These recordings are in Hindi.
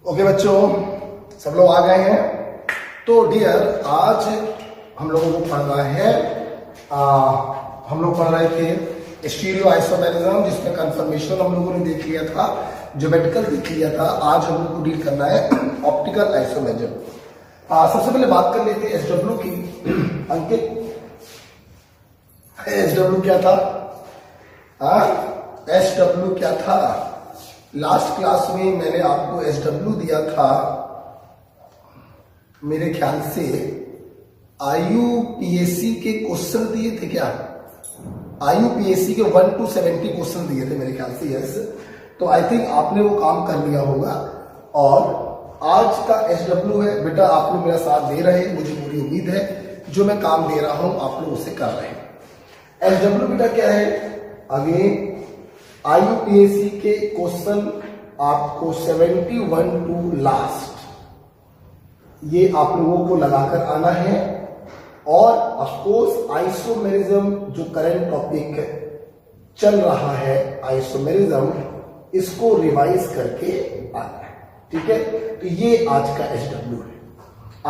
ओके बच्चों, सब लोग आ गए हैं। तो डियर, आज हम लोगों को पढ़ना है हम लोग पढ़ रहे थे स्टीरियो आइसोमेरिज्म, जिसमें कंफर्मेशन हम लोगों ने देख लिया था, ज्योमेट्रिकल देख लिया था। आज हम लोग को डील करना है ऑप्टिकल आइसोमेरिज्म। सबसे पहले बात कर लेते हैं एसडब्ल्यू की। अंकित, एसडब्ल्यू क्या था? एसडब्ल्यू क्या था? लास्ट क्लास में मैंने आपको एसडब्ल्यू दिया था, मेरे ख्याल से आईयूपीएससी के क्वेश्चन दिए थे क्या? आईयूपीएससी के 1 to 70 क्वेश्चन दिए थे मेरे ख्याल से। यस, तो आई थिंक आपने वो काम कर लिया होगा। और आज का एसडब्ल्यू है बेटा, आप लोग मेरा साथ दे रहे हैं, मुझे पूरी उम्मीद है जो मैं काम दे रहा हूं आप लोग उसे कर रहे हैं। एसडब्ल्यू बेटा क्या है? अगेन आईयूपीएससी के क्वेश्चन आपको 71 टू लास्ट, ये आप लोगों को लगाकर आना है। और ऑफकोर्स आइसोमेरिज्म जो करंट टॉपिक चल रहा है, आइसोमेरिज्म, इसको रिवाइज करके आना है। ठीक है, तो ये आज का एसडब्ल्यू है।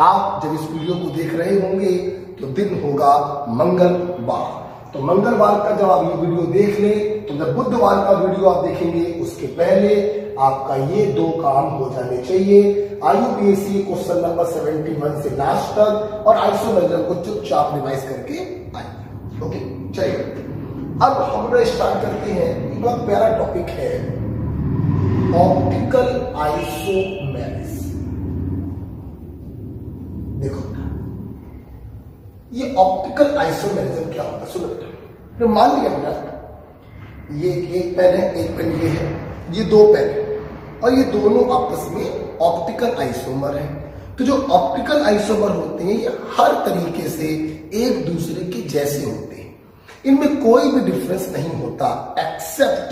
आप जब इस वीडियो को देख रहे होंगे तो दिन होगा मंगलवार। तो मंगलवार का जब आप ये वीडियो देख लें, तो जब बुधवार का वीडियो आप देखेंगे उसके पहले आपका ये 2 काम हो जाने चाहिए। आईयूपीएससी क्वेश्चन नंबर 71 से लास्ट तक और आइसोमेरिज्म को चुपचाप रिवाइज करके आएंगे। ओके, चलिए अब हम लोग स्टार्ट करते हैं। एक बहुत प्यारा टॉपिक है ऑप्टिकल आइसोमेरिज्म। देखो ये ऑप्टिकल आइसोमेरिज्म क्या होता है, सुनो बेटा। तो मान लिया बेटा ये एक पेन है, एक पेन ये है, ये 2 पेन है और ये दोनों आपस में ऑप्टिकल आइसोमर है। तो जो ऑप्टिकल आइसोमर होते हैं ये हर तरीके से एक दूसरे के जैसे होते हैं, इनमें कोई भी डिफरेंस नहीं होता except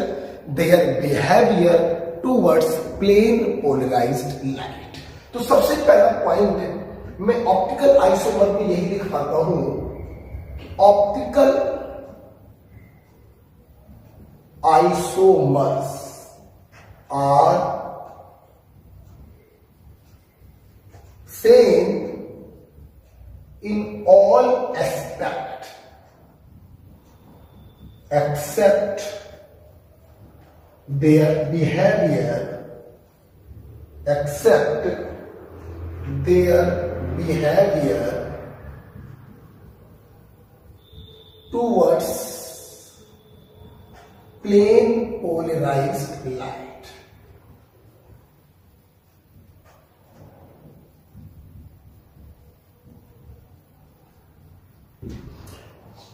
their behaviour towards plane polarised light. तो सबसे पहला पॉइंट मैं ऑप्टिकल आइसोमर में यही लिख पाता हूं कि optical isomers are same in all aspect except their behaviour, except their behavior towards plane polarized light।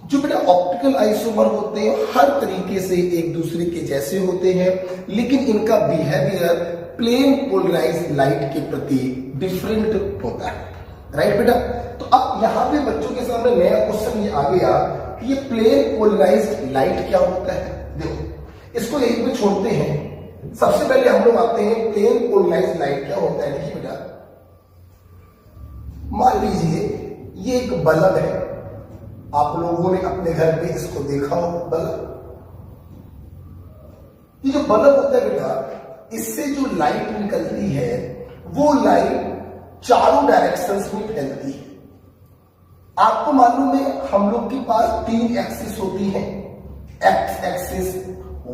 जो बेटा ऑप्टिकल आइसोमर होते हैं हर तरीके से एक दूसरे के जैसे होते हैं, लेकिन इनका बिहेवियर प्लेन पोलराइज्ड लाइट के प्रति डिफरेंट होता है। राइट बेटा? तो अब यहां पे बच्चों के सामने नया क्वेश्चन ये आ गया कि ये प्लेन पोलराइज्ड लाइट क्या होता है। देखो इसको यहीं पे छोड़ते हैं। सबसे पहले हम लोग आते हैं प्लेन पोलराइज्ड लाइट क्या होता है। देखिए बेटा, मान लीजिए ये एक बल्ब है, आप लोगों ने अपने घर पे इसको देखा हो बल्ब। ये जो बल्ब होता है बेटा, इससे जो लाइट निकलती है वो लाइट चारों डायरेक्शंस में फैलती है। आपको मालूम है हम लोग के पास 3 एक्सिस होती हैं, एक्स एक्सिस,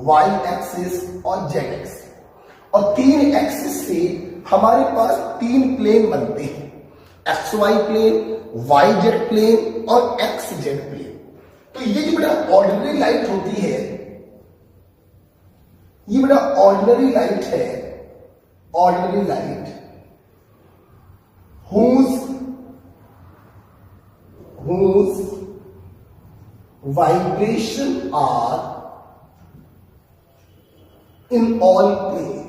वाई एक्सिस और जेड एक्सिस। और 3 एक्सिस से हमारे पास 3 प्लेन बनते हैं, X Y plane, Y Z plane और एक्स जेड प्लेन। तो ये जो बेटा ऑर्डिनरी लाइट होती है, ये बेटा ऑर्डिनरी लाइट है, ordinary light whose vibration are in all plane।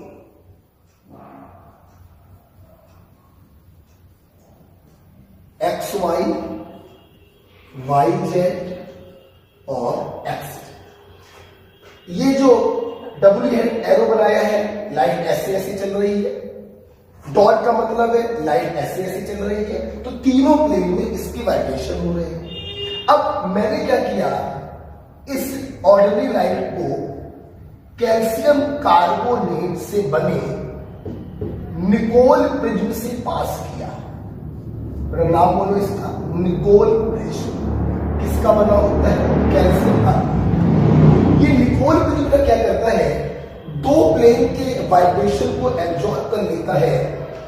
X Y, Y Z और एक्स। ये जो डब्ल्यू हेड एरो बनाया है, लाइट ऐसे ऐसे चल रही है, डॉट का मतलब है लाइट ऐसे ऐसे चल रही है। तो तीनों प्लेन में इसकी वाइब्रेशन हो रही है। अब मैंने क्या किया, इस ऑर्डिनरी लाइट को कैल्शियम कार्बोनेट से बने निकोल प्रिज्म से पास किया। मेरा नाम बोलो इसका, निकोल प्रिज्म। किसका बना होता है? कैल्शियम का। ये निकोल प्रिज्म क्या करता है, दो प्लेन के वाइब्रेशन को एब्जॉर्ब कर लेता है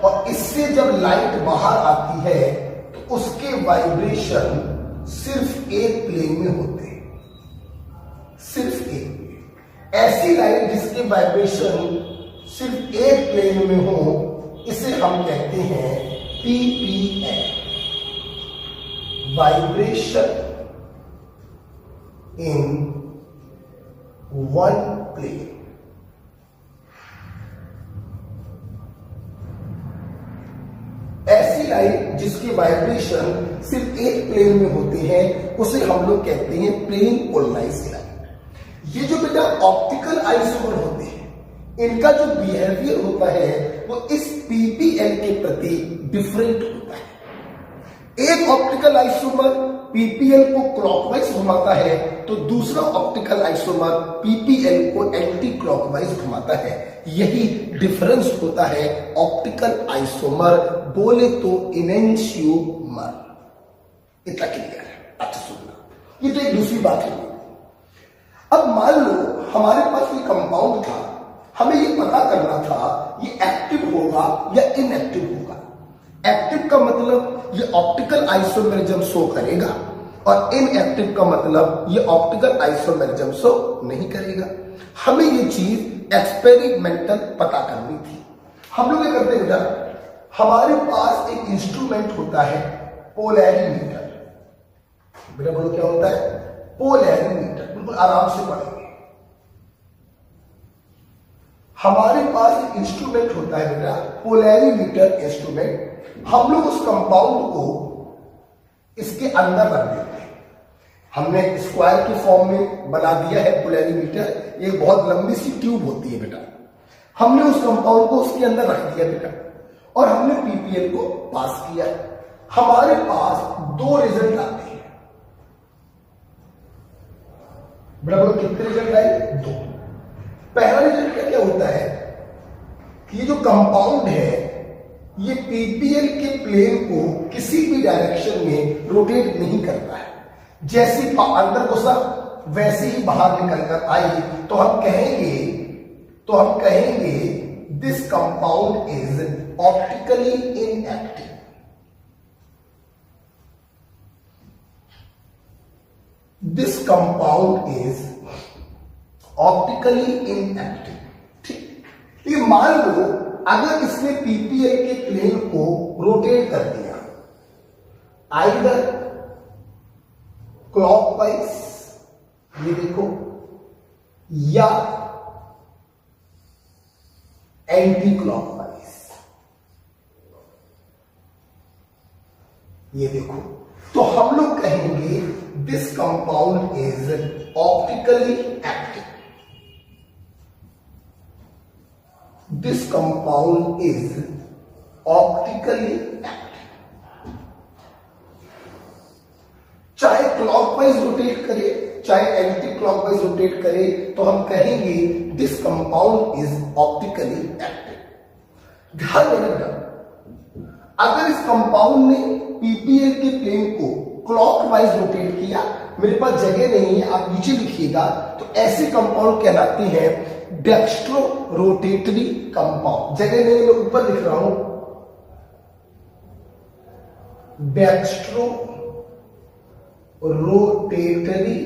और इससे जब लाइट बाहर आती है तो उसके वाइब्रेशन सिर्फ एक प्लेन में होते हैं, सिर्फ एक प्लेन। ऐसी लाइट जिसके वाइब्रेशन सिर्फ एक प्लेन में हो, इसे हम कहते हैं PPL, vibration in one plane. ऐसी लाइट जिसके वाइब्रेशन सिर्फ एक प्लेन में होते हैं उसे हम लोग कहते हैं प्लेन पोलराइज्ड लाइट। ये जो बेटा ऑप्टिकल आइसोमर होते हैं, इनका जो बिहेवियर होता है वो इस पीपीएल के प्रति डिफरेंट होता है। एक ऑप्टिकल आइसोमर पीपीएल को क्लॉकवाइज घुमाता है तो दूसरा ऑप्टिकल आइसोमर पीपीएल को एंटी क्लॉकवाइज घुमाता है। यही डिफरेंस होता है ऑप्टिकल आइसोमर, बोले तो इनेंशियोमर। इतना क्लियर है? अच्छा सुनना, ये तो एक दूसरी बात है। अब मान लो हमारे पास ये कंपाउंड था, हमें ये पता करना था ये एक्टिव होगा या इनएक्टिव होगा। एक्टिव का मतलब ये ऑप्टिकल आइसोमेरिज्म शो करेगा और इनएक्टिव का मतलब ये ऑप्टिकल आइसोमेरिज्म शो नहीं करेगा। हमें ये चीज एक्सपेरिमेंटल पता करनी थी। हम लोग क्या करते हैं बेटा, हमारे पास एक इंस्ट्रूमेंट होता है पोलैरिमीटर। बेटा बोलो क्या होता है? पोलैरिमीटर। बिल्कुल आराम से पढ़ेंगे। हमारे पास एक इंस्ट्रूमेंट होता है बेटा पोलैरिमीटर इंस्ट्रूमेंट। हम लोग उस कंपाउंड को इसके अंदर रख देते हैं। हमने स्क्वायर की फॉर्म में बना दिया है पोलैरिमीटर। एक बहुत लंबी सी ट्यूब होती है बेटा। हमने उस कंपाउंड को उसके अंदर रख दिया बेटा और हमने पीपीएल को पास किया। हमारे पास दो रिजल्ट आते हैं बेटा। बोलो कितने रिजल्ट आए? दो। पहला रिजल्ट क्या होता है कि ये जो कंपाउंड है ये पीपीएल के प्लेन को किसी भी डायरेक्शन में रोटेट नहीं करता है। जैसे अंदर घुसा वैसे ही बाहर निकलकर आई तो हम कहेंगे this compound is optically inactive. This compound is optically inactive. ठीक, ये मान लो अगर इसने पीपीएल के प्लेन को रोटेट कर दिया आइदर क्लॉकवाइज, ये देखो, या एंटी क्लॉकवाइज, ये देखो, तो हम लोग कहेंगे this compound is optically active. This compound is optically active। चाहे क्लॉकवाइज रोटेट करे चाहे एंटी क्लॉकवाइज रोटेट करे तो हम कहेंगे this compound is optically active. ध्यान देना, अगर इस कंपाउंड ने पीपीएल के प्लेन को क्लॉकवाइज रोटेट किया, मेरे पास जगह नहीं है, आप नीचे लिखिएगा, तो ऐसे कंपाउंड कहलाते हैं डेक्स्ट्रो रोटेटरी कंपाउंड। जगह नहीं, मैं ऊपर लिख रहा हूं डेक्स्ट्रो रोटेटरी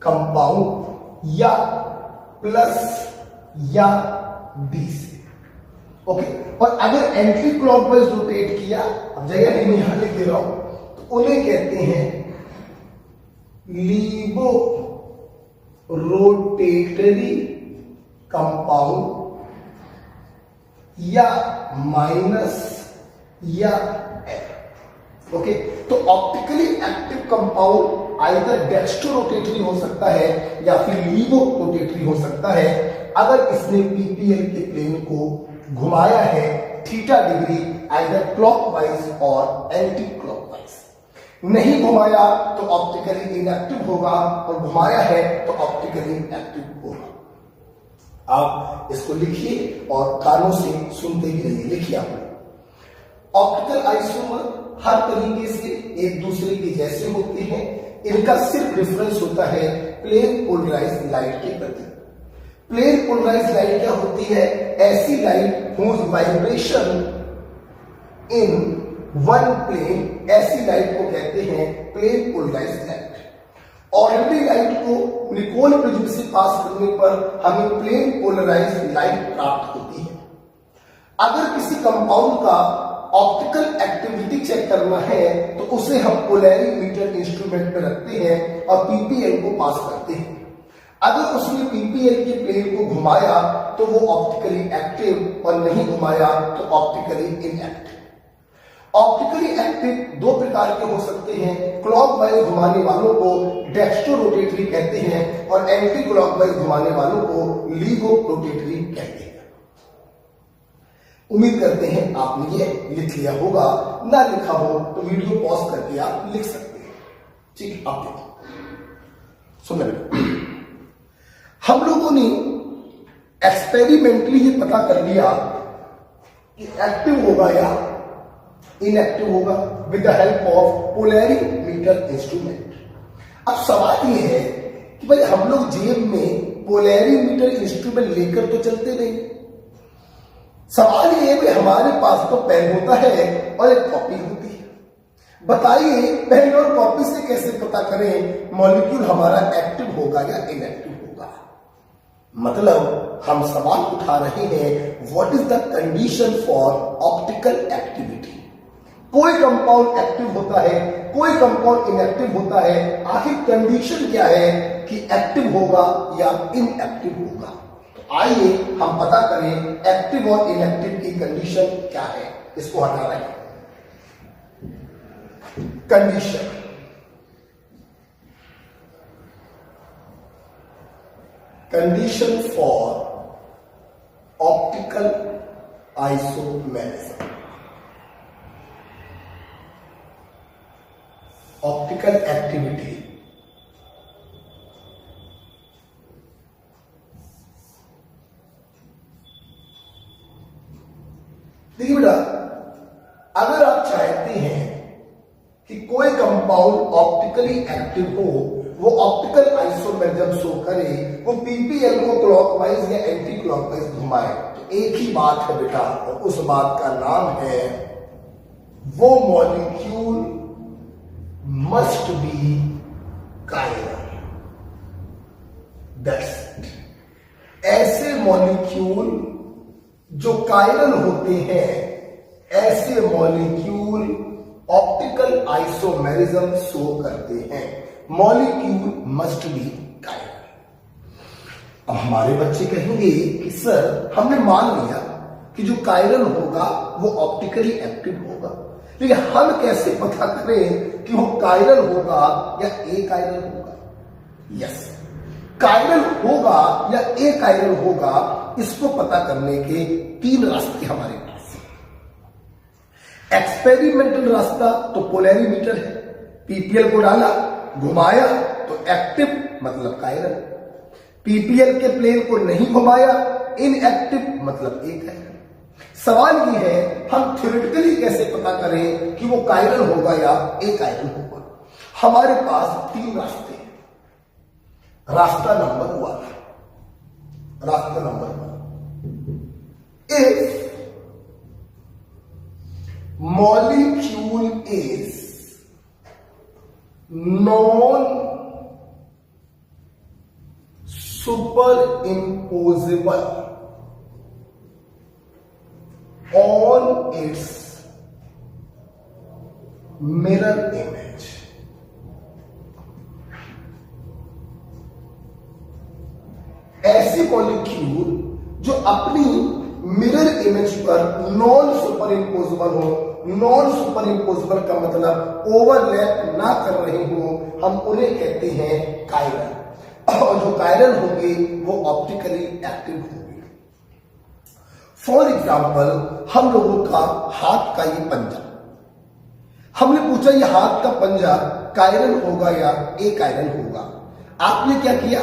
कंपाउंड या प्लस या डी से। ओके, और अगर एंटी क्लॉकवाइज रोटेट किया, अब जगह नहीं मैं यहां लिख दे रहा हूं, तो उन्हें कहते हैं लीबो रोटेटरी कंपाउंड या माइनस या एफ। ओके, तो optically active compound either dextro rotatory हो सकता है या फिर लीवो रोटेटरी हो सकता है अगर इसने पीपीएल के प्लेन को घुमाया है थीटा डिग्री आइदर क्लॉकवाइज और एंटी क्लॉकवाइज। नहीं घुमाया तो ऑप्टिकली इनएक्टिव होगा और घुमाया है तो ऑप्टिकली एक्टिव होगा। आप इसको लिखिए और कानों से सुनते ही रहिए। लिखिए आपने, ऑप्टिकल आइसोमर हर तरीके से एक दूसरे के जैसे होते हैं, इनका सिर्फ डिफरेंस होता है प्लेन पोलराइज्ड लाइट के प्रति। प्लेन पोलराइज्ड लाइट क्या होती है? ऐसी light whose vibration in one plane, ऐसी लाइट को कहते हैं plane polarised light. Ordinary light को निकोल प्रिज्म से पास करने पर हमें प्लेन पोलराइज्ड लाइट प्राप्त होती है। अगर किसी कंपाउंड का ऑप्टिकल एक्टिविटी चेक करना है तो उसे हम पोलैरिमीटर इंस्ट्रूमेंट में रखते हैं और पीपीएल को पास करते हैं। अगर उसने पीपीएल के प्लेन को घुमाया तो वो ऑप्टिकली एक्टिव और नहीं घुमाया तो ऑप्टिकली इनएक्टिव। ऑप्टिकली एक्टिव दो प्रकार के हो सकते हैं, क्लॉकवाइज घुमाने वालों को डेक्स्ट्रो रोटेटरी कहते हैं और एंटी क्लॉकवाइज घुमाने वालों को लीगो रोटेटरी कहते हैं। उम्मीद करते हैं आपने ये लिख लिया होगा, ना लिखा हो तो वीडियो पॉज करके आप लिख सकते हैं। ठीक, आप देखिए, सुन रहे, हम लोगों ने एक्सपेरिमेंटली ये पता कर लिया कि एक्टिव होगा या इनएक्टिव होगा with the help of polarimeter instrument. अब सवाल ये है कि भाई हम लोग जेब में पोलैरिमीटर इंस्ट्रूमेंट लेकर तो चलते नहीं। सवाल ये है कि हमारे पास तो पेन होता है और एक कॉपी होती है। बताइए पेन और कॉपी से कैसे पता करें मॉलिक्यूल हमारा एक्टिव होगा या इनएक्टिव होगा? मतलब हम सवाल उठा रहे हैं what is the condition for optical activity. कोई कंपाउंड एक्टिव होता है, कोई कंपाउंड इनएक्टिव होता है, आखिर कंडीशन क्या है कि एक्टिव होगा या इनएक्टिव होगा? तो आइए हम पता करें एक्टिव और इनएक्टिव की कंडीशन क्या है। इसको हटा रहे हैं। Condition for optical isomerism. Optical activity देखिए बेटा, अगर आप चाहते हैं कि कोई कंपाउंड ऑप्टिकली एक्टिव हो, वो ऑप्टिकल आइसोमेरिज्म शो करे, वो पीपीएल को क्लॉकवाइज या एंटी क्लॉकवाइज घुमाए, तो एक ही बात है बेटा, और उस बात का नाम है वो molecule must be chiral. That's, ऐसे मॉलिक्यूल जो कायरल होते हैं, ऐसे मॉलिक्यूल ऑप्टिकल आइसोमेरिज्म शो करते हैं। Molecule must be chiral. अब हमारे बच्चे कहेंगे कि सर हमने मान लिया कि जो कायरल होगा वो ऑप्टिकली एक्टिव होगा, लेकिन हम कैसे पता करें कि वो कायरल होगा या ए कायरल होगा? यस, कायरल होगा या ए कायरल होगा, इसको पता करने के तीन रास्ते हमारे पास हैं। एक्सपेरिमेंटल रास्ता तो पोलैरिमीटर है, पीपीएल को डाला, घुमाया तो एक्टिव मतलब कायरल, पीपीएल के प्लेन को नहीं घुमाया इनएक्टिव मतलब ए कायरल। सवाल ये है हम थ्योरेटिकली कैसे पता करें कि वो कायरल होगा या ए कायरल होगा? हमारे पास तीन रास्ते हैं। रास्ता नंबर 1, रास्ता number 1, if molecule is non superimposable on its mirror image, ऐसी मॉलिक्यूल जो अपनी मिरर इमेज पर नॉन सुपर इम्पोजेबल हो। नॉन सुपर इम्पोजेबल का मतलब ओवरलैप ना कर रहे हो, हम उन्हें कहते हैं कायरल। और जो कायरल होंगे वो ऑप्टिकली एक्टिव होंगे। फॉर एग्जाम्पल, हम लोगों का हाथ का ये पंजा, हमने पूछा ये हाथ का पंजा कायरल होगा या ए कायरल होगा? आपने क्या किया?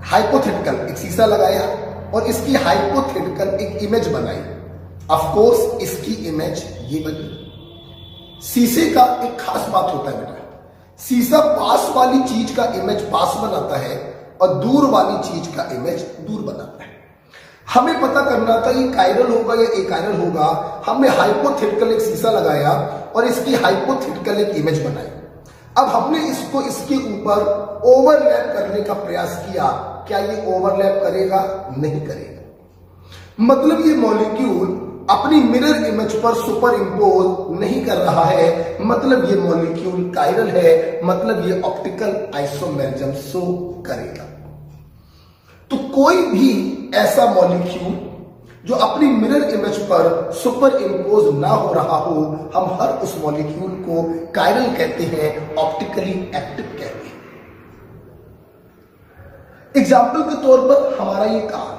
हाइपोथेटिकल एक शीशा लगाया और इसकी हाइपोथेटिकल एक इमेज बनाई। ऑफ कोर्स इसकी इमेज ये बनी। शीशे का एक खास बात होता है बेटा, शीशा पास वाली चीज का इमेज पास बनाता है और दूर वाली चीज का इमेज दूर बनाता है। हमें पता करना था ये कायरल होगा या एकायरल होगा। हमने हाइपोथेटिकल एक शीशा लगाया और इसकी हाइपोथेटिकल एक इमेज बनाई। अब हमने इसको इसके ऊपर ओवरलैप करने का प्रयास किया। क्या ये ओवरलैप करेगा? नहीं करेगा। मतलब ये मॉलिक्यूल अपनी मिरर इमेज पर सुपर इंपोज नहीं कर रहा है, मतलब ये मॉलिक्यूल कायरल है, मतलब ये ऑप्टिकल आइसोमेरिज्म शो करेगा। तो कोई भी ऐसा मॉलिक्यूल जो अपनी मिरर इमेज पर सुपर इंपोज ना हो रहा हो, हम हर उस मॉलिक्यूल को कायरल कहते हैं, ऑप्टिकली एक्टिव कहते हैं। एग्जाम्पल के तौर पर हमारा ये कार,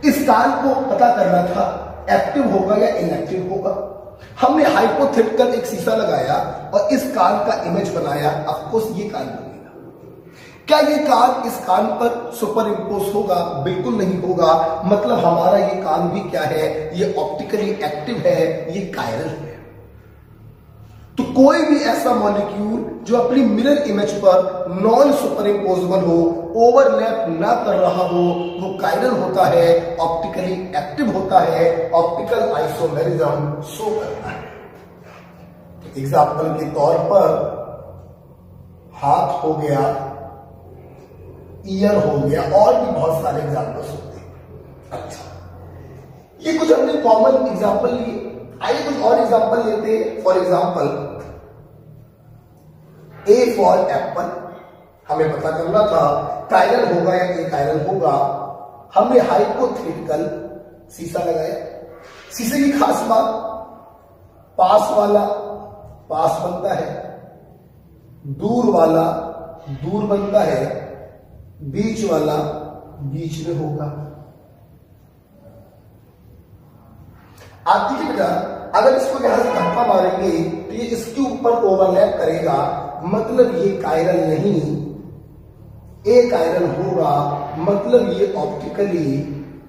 इस कार को पता करना था एक्टिव होगा या इनएक्टिव होगा। हमने हाइपोथेटिकल एक शीशा लगाया और इस कार का इमेज बनाया। ऑफ कोर्स ये कार बनेगा। क्या ये कार इस कान पर सुपर इंपोज होगा? बिल्कुल नहीं होगा। मतलब हमारा ये कान भी क्या है? ये ऑप्टिकली एक्टिव है, ये कायरल है। तो कोई भी ऐसा मॉलिक्यूल जो अपनी मिरर इमेज पर नॉन सुपर इंपोजेबल हो, ओवरलैप ना कर रहा हो, वो कायरल होता है, ऑप्टिकली एक्टिव होता है, ऑप्टिकल आइसोमेरिज्म शो करता है। एग्जाम्पल के तौर पर हाथ हो गया, ईयर हो गया, और भी बहुत सारे एग्जाम्पल्स होते हैं। अच्छा, ये कुछ हमने कॉमन एग्जाम्पल लिए। आइए कुछ और एग्जाम्पल लेते हैं। For example A for Apple. हमें पता करना था कायरल होगा या एकायरल होगा। हमने हाइपोथेटिकल शीशा लगाया। शीशे की खास बात, पास वाला पास बनता है, दूर वाला दूर बनता है, बीच वाला बीच में होगा। आप देखिए बेटा, अगर इसको यहां से धक्का मारेंगे तो ये इसके ऊपर ओवरलैप करेगा, मतलब ये कायरल नहीं, ए कायरल होगा, मतलब ये ऑप्टिकली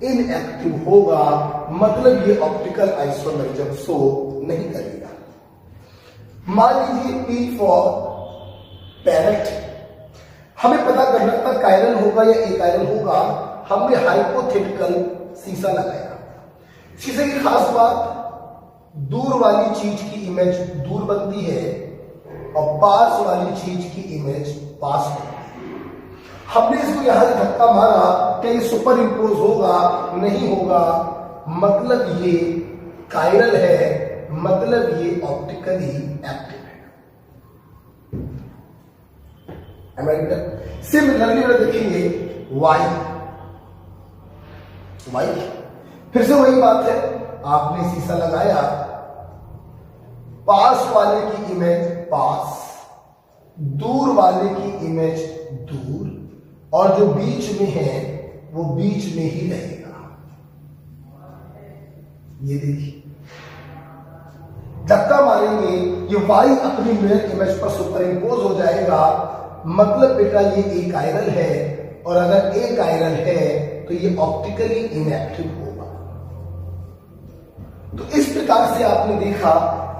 इनएक्टिव होगा, मतलब ये ऑप्टिकल आइसोमेरिज्म शो नहीं करेगा। मान लीजिए पी फॉर पैरेट। हमें पता करना था कायरल होगा या एकायरल होगा। हमने हाइपोथेटिकल शीशा लगाया। शीशे की खास बात, दूर वाली चीज की इमेज दूर बनती है और पास वाली चीज की इमेज पास बनती है। हमने इसको यहां से धक्का मारा कि ये सुपर इंपोज होगा, नहीं होगा, मतलब ये कायरल है, मतलब ये ऑप्टिकली एक्टिव है। सिमिलरली देखेंगे वाई। फिर से वही बात है, आपने शीशा लगाया, पास वाले की इमेज पास, दूर वाले की इमेज दूर, और जो बीच में है वो बीच में ही रहेगा। ये देखिए, धक्का मारेंगे ये वाई अपनी मिरर इमेज पर सुपर इंपोज हो जाएगा, मतलब बेटा ये ए कायरल है, और अगर ए कायरल है तो ये ऑप्टिकली इनएक्टिव होगा। तो इस प्रकार से आपने देखा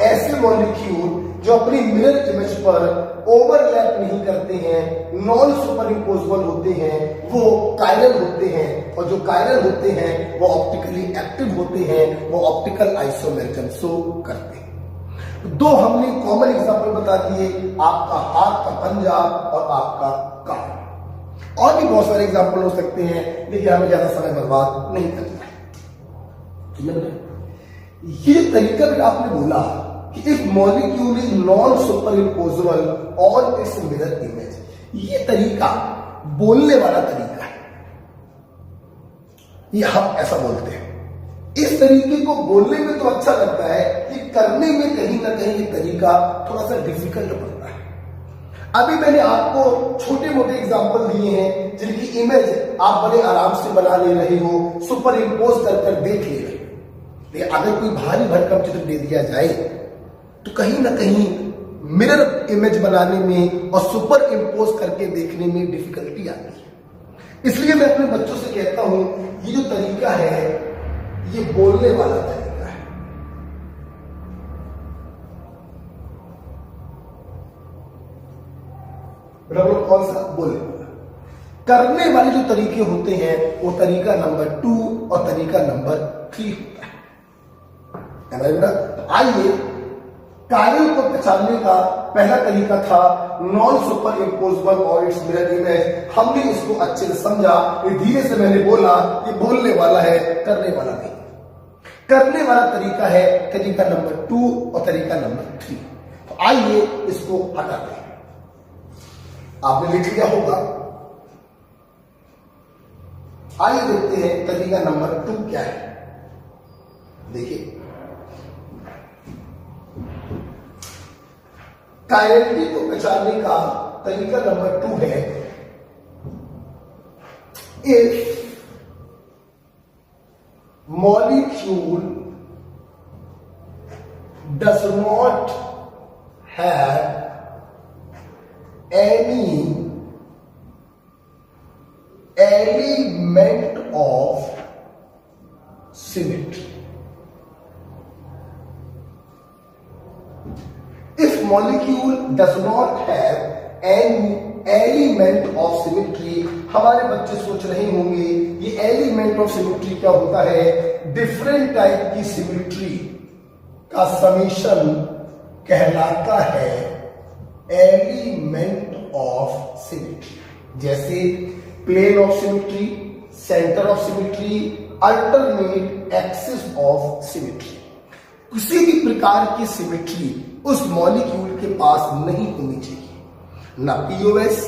ऐसे मॉलिक्यूल जो अपनी मिरर इमेज पर ओवरलैप नहीं करते हैं, नॉन सुपर इंपोजेबल होते हैं, वो कायरल होते हैं, और जो कायरल होते हैं वो ऑप्टिकली एक्टिव होते हैं, वो ऑप्टिकल आइसोमेरिज्म शो करते हैं। दो हमने कॉमन एग्जांपल बता दिए, आपका हाथ का पंजा और आपका कान। और भी बहुत सारे एग्जांपल हो सकते हैं, लेकिन हमें ज्यादा समय बर्बाद नहीं करना है। ये तरीका भी आपने बोला कि if molecule is non superimposable on its mirror image, ये तरीका बोलने वाला तरीका है, ये हम ऐसा बोलते हैं। इस तरीके को बोलने में तो अच्छा लगता है, कि करने में कहीं ना कहीं ये तरीका थोड़ा सा डिफिकल्ट पड़ता है। अभी मैंने आपको छोटे मोटे एग्जांपल दिए हैं जिनकी इमेज आप बड़े आराम से बना ले रहे हो, सुपर इंपोज कर देख ले रहे हो। लेकिन अगर कोई भारी भरकम चित्र दे दिया जाए तो कहीं ना कहीं मिरर इमेज बनाने में और सुपर इंपोज करके देखने में डिफिकल्टी आती है। इसलिए मैं अपने बच्चों से कहता हूं ये जो तरीका है ये बोलने वाला तरीका है। बेटा बोलो कौन सा? बोलने वाला। करने वाले जो तरीके होते हैं वो तरीका नंबर 2 और तरीका नंबर 3 होता है बेटा। तो आइए, कायल को पहचानने का पहला तरीका था नॉन सुपर इम्पोजेबल और इट्स मिरर इमेज। हमने इसको अच्छे से समझा, धीरे से मैंने बोला ये बोलने वाला है, करने वाला नहीं। करने वाला तरीका है तरीका नंबर 2 और तरीका नंबर 3। तो आइए इसको हटाते हैं। आपने लिख लिया होगा, आइए देखते हैं तरीका नंबर 2 क्या है। देखिए, कायरलिटी को पहचानने का तरीका नंबर 2 है if molecule does not have any element of symmetry. If molecule does not have any element of symmetry, हमारे बच्चे सोच रहे होंगे ये element of symmetry क्या होता है? डिफरेंट टाइप की सिमिट्री का समीशन कहलाता है एलिमेंट ऑफ सिमिट्री। जैसे plane of symmetry, centre of symmetry, alternate axis of symmetry. किसी भी प्रकार की सिमिट्री उस मॉलिक्यूल के पास नहीं होनी चाहिए, ना पीओएस,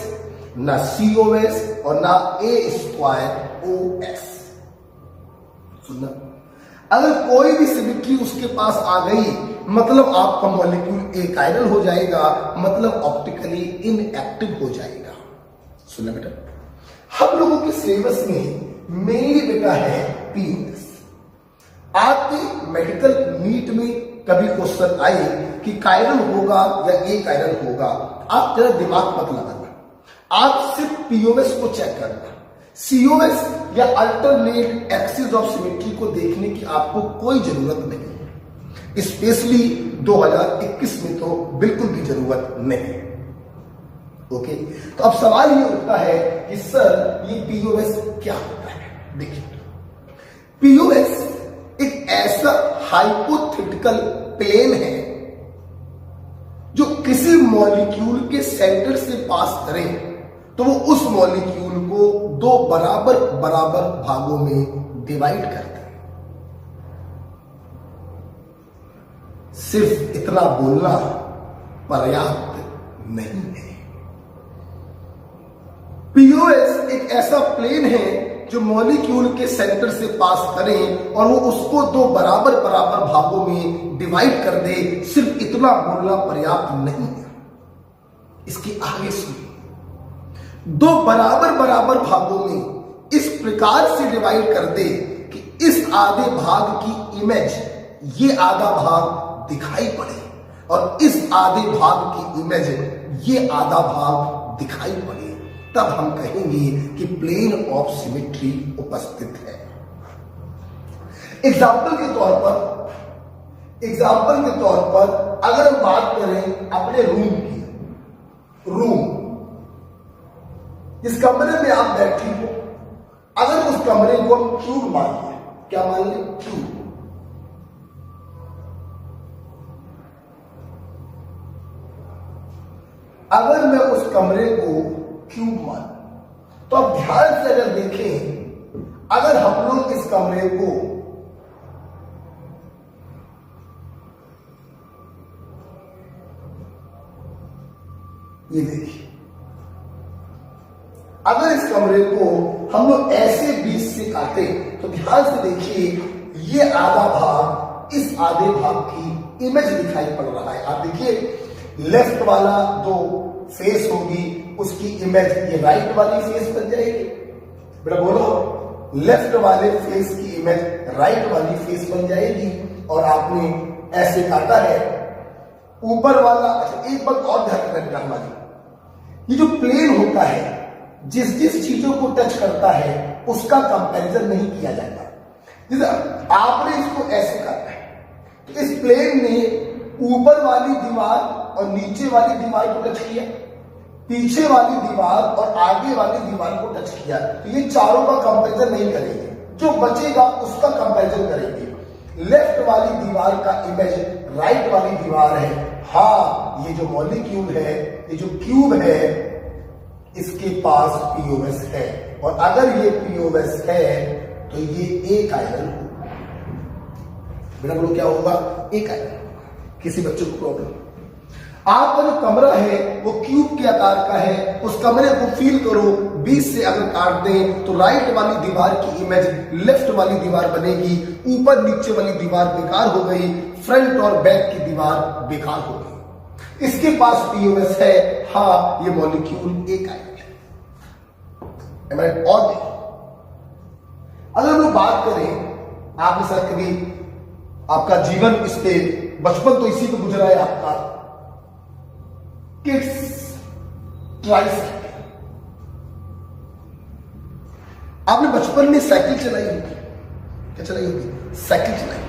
ना सीओएस और ना A2OS। सुनना, अगर कोई भी सिमिट्री उसके पास आ गई मतलब आपका मॉलिक्यूल एकाइरल हो जाएगा, मतलब ऑप्टिकली इनएक्टिव हो जाएगा। सुनना बेटा, हम लोगों के सिलेबस में मेनली बेटा है पीओएस। आपके मेडिकल नीट में कभी क्वेश्चन आए कि कायरल होगा या ए कायरल होगा, आप जरा दिमाग मत लगाना, आप सिर्फ पीओएस को चेक करना। सीओएस या अल्टरनेट एक्सिस ऑफ सिमेट्री को देखने की आपको कोई जरूरत नहीं, स्पेशली 2021 में तो बिल्कुल भी जरूरत नहीं। ओके, तो अब सवाल ये उठता है कि सर ये पीओएस क्या होता है? देखिए, पीओएस एक ऐसा हाइपोथेटिकल प्लेन है जो किसी मॉलिक्यूल के सेंटर से पास करे तो वो उस मॉलिक्यूल को 2 बराबर बराबर भागों में डिवाइड करता है। सिर्फ इतना बोलना पर्याप्त नहीं है। पीओएस एक ऐसा प्लेन है जो मॉलिक्यूल के सेंटर से पास करें और वो उसको 2 बराबर बराबर भागों में डिवाइड कर दे। सिर्फ इतना बोलना पर्याप्त नहीं है, इसके आगे सुनिए। 2 बराबर बराबर भागों में इस प्रकार से डिवाइड कर दे कि इस आधे भाग की इमेज ये आधा भाग दिखाई पड़े और इस आधे भाग की इमेज ये आधा भाग दिखाई पड़े, तब हम कहेंगे कि प्लेन ऑफ सिमेट्री उपस्थित है। एग्जाम्पल के तौर पर अगर हम बात करें अपने रूम की, जिस कमरे में आप बैठी हो, अगर उस कमरे को हम क्यूब मान लें, क्या मान लें? क्यूब। अगर मैं उस कमरे को क्यूब मान, तो अब ध्यान से अगर देखें, अगर हम लोग इस कमरे को ये देखिए, अगर इस कमरे को हम लोग ऐसे बीच से काटे तो ध्यान से देखिए, ये आधा भाग इस आधे भाग की इमेज दिखाई पड़ रहा है। आप देखिए, लेफ्ट वाला जो फेस होगी उसकी इमेज ये राइट वाली फेस बन जाएगी। बेटा बोलो, लेफ्ट वाले फेस की इमेज राइट वाली फेस बन जाएगी। और आपने ऐसे काटा है ऊपर वाला। अच्छा, एक बात और ध्यान रखना हमारी, ये जो प्लेन होता है जिस जिस चीजों को टच करता है उसका कंपैरिजन नहीं किया जाता। जैसे आपने इसको ऐसे करना है तो इस प्लेन ने ऊपर वाली दीवार और नीचे वाली दीवार को टच किया, पीछे वाली दीवार और आगे वाली दीवार को टच किया, तो ये चारों का कंपैरिजन नहीं करेंगे, जो बचेगा उसका कंपैरिजन करेंगे। लेफ्ट वाली दीवार का इमेज राइट वाली दीवार है, हाँ ये जो मॉलिक्यूल है, ये जो क्यूब है, इसके पास पीओएस है, और अगर ये पीओएस है तो ये एक आयरन होगा। मेरा बोलो क्या होगा? एक आयरन। किसी बच्चे को प्रॉब्लम? आपका जो कमरा है वो क्यूब के आकार का है, उस कमरे को फील करो, 20 से अगर काट दें तो राइट वाली दीवार की इमेज लेफ्ट वाली दीवार बनेगी, ऊपर नीचे वाली दीवार बेकार हो गई, फ्रंट और बैक की दीवार बेकार हो गई। इसके पास पीओएस है, हाँ ये मॉलिक्यूल एक आयरन है। और अगर हम लोग बात करें, आपके साथ कभी आपका जीवन इस पे, बचपन तो इसी पे गुजरा है आपका, किड्स ट्राइसाइकिल। आपने बचपन में साइकिल चलाई होगी, क्या चलाई होगी? साइकिल चलाई।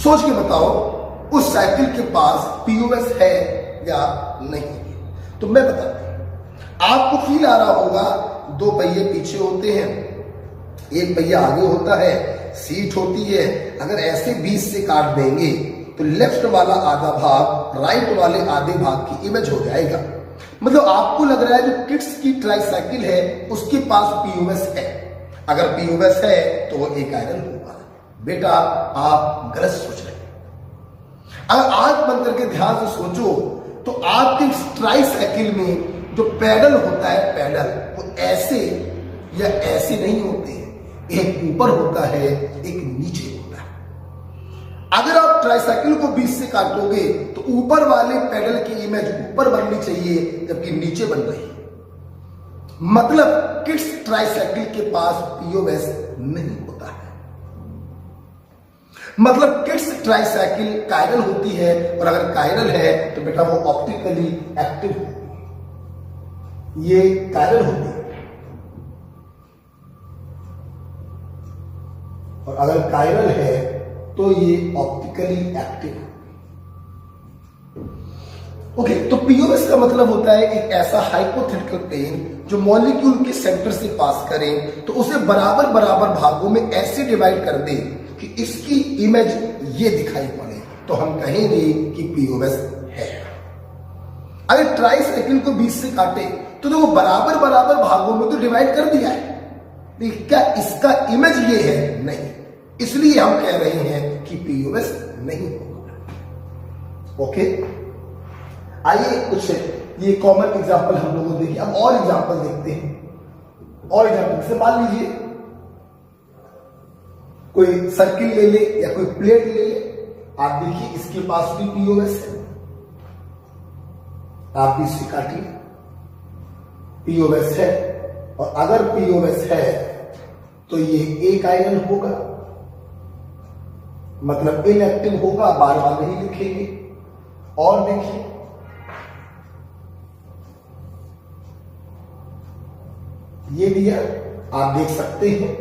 सोच के बताओ उस साइकिल के पास पीओएस है या नहीं? तो मैं बताता हूं, आपको फील आ रहा होगा, दो पहिए पीछे होते हैं, एक पहिया आगे होता है, सीट होती है। अगर ऐसे 20 से काट देंगे तो लेफ्ट वाला आधा भाग राइट वाले आधे भाग की इमेज हो जाएगा। मतलब आपको लग रहा है जो किड्स की ट्राइसाइकिल है उसके पास पीओएस है। अगर पीओएस है तो वो एक आयरन होगा। बेटा आप गलत सोच रहे हैं। अगर आंख बंद करके ध्यान से सोचो तो आपके ट्राइसाइकिल में जो पैडल होता है, पैडल वो ऐसे या ऐसे नहीं होते हैं, एक ऊपर होता है एक नीचे होता है। अगर आप ट्राइसाइकिल को 20 से काटोगे तो ऊपर वाले पैडल की इमेज ऊपर बननी चाहिए जबकि नीचे बन रही है। मतलब किड्स ट्राइसाइकिल के पास पीओएस नहीं होता है। मतलब किड्स ट्राइसाइकिल कायरल होती है, और अगर कायरल है तो बेटा वो ऑप्टिकली एक्टिव होती, ये कायरल होती है। और अगर कायरल है तो ये ऑप्टिकली एक्टिव। ओके, तो पीओएस का मतलब होता है एक ऐसा हाइपोथेटिकल प्लेन जो मॉलिक्यूल के सेंटर से पास करें तो उसे बराबर बराबर भागों में ऐसे डिवाइड कर दे कि इसकी इमेज ये दिखाई पड़े, तो हम कहेंगे कि पीओएस है। अगर ट्राइसाइकिल को 20 से काटे तो वो बराबर बराबर भागों में तो डिवाइड कर दिया है, लेकिन क्या इसका इमेज ये है? नहीं। इसलिए हम कह रहे हैं कि पीओएस नहीं होगा। ओके, आइए कुछ ये कॉमन एग्जांपल हम लोगों देखिए। अब और एग्जांपल देखते हैं। और एग्जांपल से मान लीजिए कोई सर्किल ले ले या कोई प्लेट ले ले, आप देखिए इसके पास भी पीओएस है, आप भी इसे काटिए, पीओएस है। और अगर पीओएस है तो ये एक आयरन होगा, मतलब इनएक्टिव होगा, बार बार नहीं लिखेंगे। और देखिए ये दिया, आप देख सकते हैं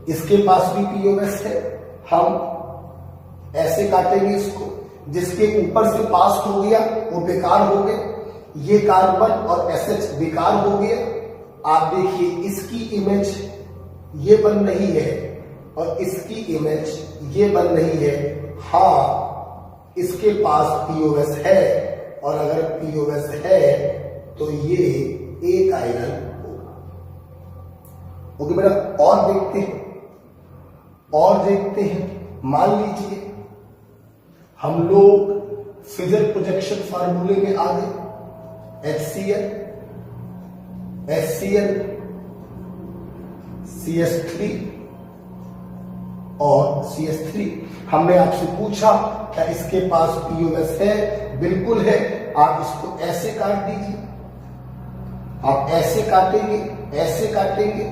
इसके पास भी पीओएस है। हम ऐसे काटेंगे इसको, जिसके ऊपर से पास हो गया वो बेकार हो गए, ये कार्बन और एसएच बेकार हो गया। आप देखिए इसकी इमेज ये बन रही है और इसकी इमेज ये बन रही है। हाँ, इसके पास पीओएस है, और अगर पीओएस है तो ये एक आयरन होगा। ओके बेटा, और देखते हैं, और देखते हैं। मान लीजिए हम लोग फिजर प्रोजेक्शन फार्मूले में आ गए। HCl, HCl, CH3 और CH3। हमने आपसे पूछा क्या इसके पास पीओएस है? बिल्कुल है। आप इसको ऐसे काट दीजिए, आप ऐसे काटेंगे, ऐसे काटेंगे,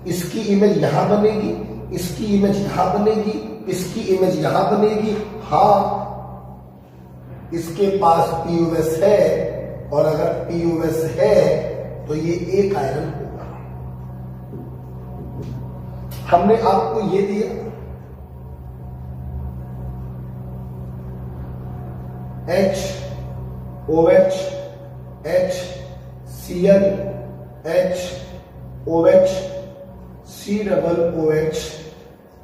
इसकी इमेज यहां बनेगी, इसकी इमेज यहां बनेगी, इसकी इमेज यहां बनेगी। हाँ, इसके पास पीओएस है, और अगर पीओएस है तो ये एक आयरन होगा। हमने आपको ये दिया HOH HCl HOH COOH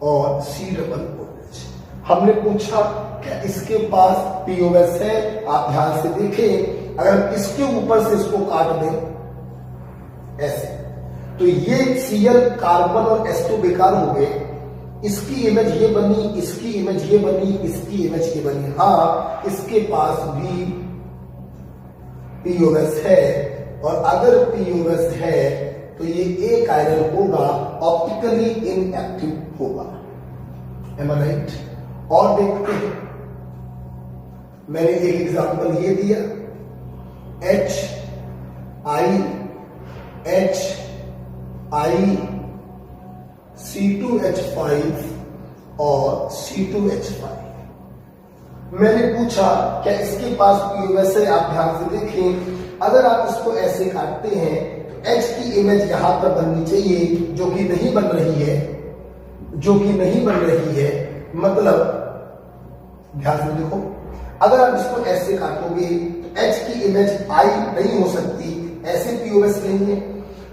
और COOH। हमने पूछा क्या इसके पास POS है? आप ध्यान से देखें, अगर इसके ऊपर से इसको काट दें ऐसे, तो ये Cl कार्बन और H2 बेकार हो गए। इसकी इमेज ये बनी, इसकी इमेज ये बनी, इसकी इमेज ये बनी। हाँ, इसके पास भी POS है, और अगर POS है तो ये एक आयरन होगा, ऑप्टिकली इनएक्टिव होगा। Am I right? और देखते हैं, मैंने एक एग्जांपल ये दिया HiC2H5 और C2H5। मैंने पूछा क्या इसके पास POS है? आप ध्यान से देखें, अगर आप इसको ऐसे काटते हैं तो H की इमेज यहां पर बननी चाहिए, जो कि नहीं बन रही है, मतलब ध्यान से देखो, अगर आप इसको ऐसे काटोगे तो H की इमेज I नहीं हो सकती, ऐसे POS नहीं है।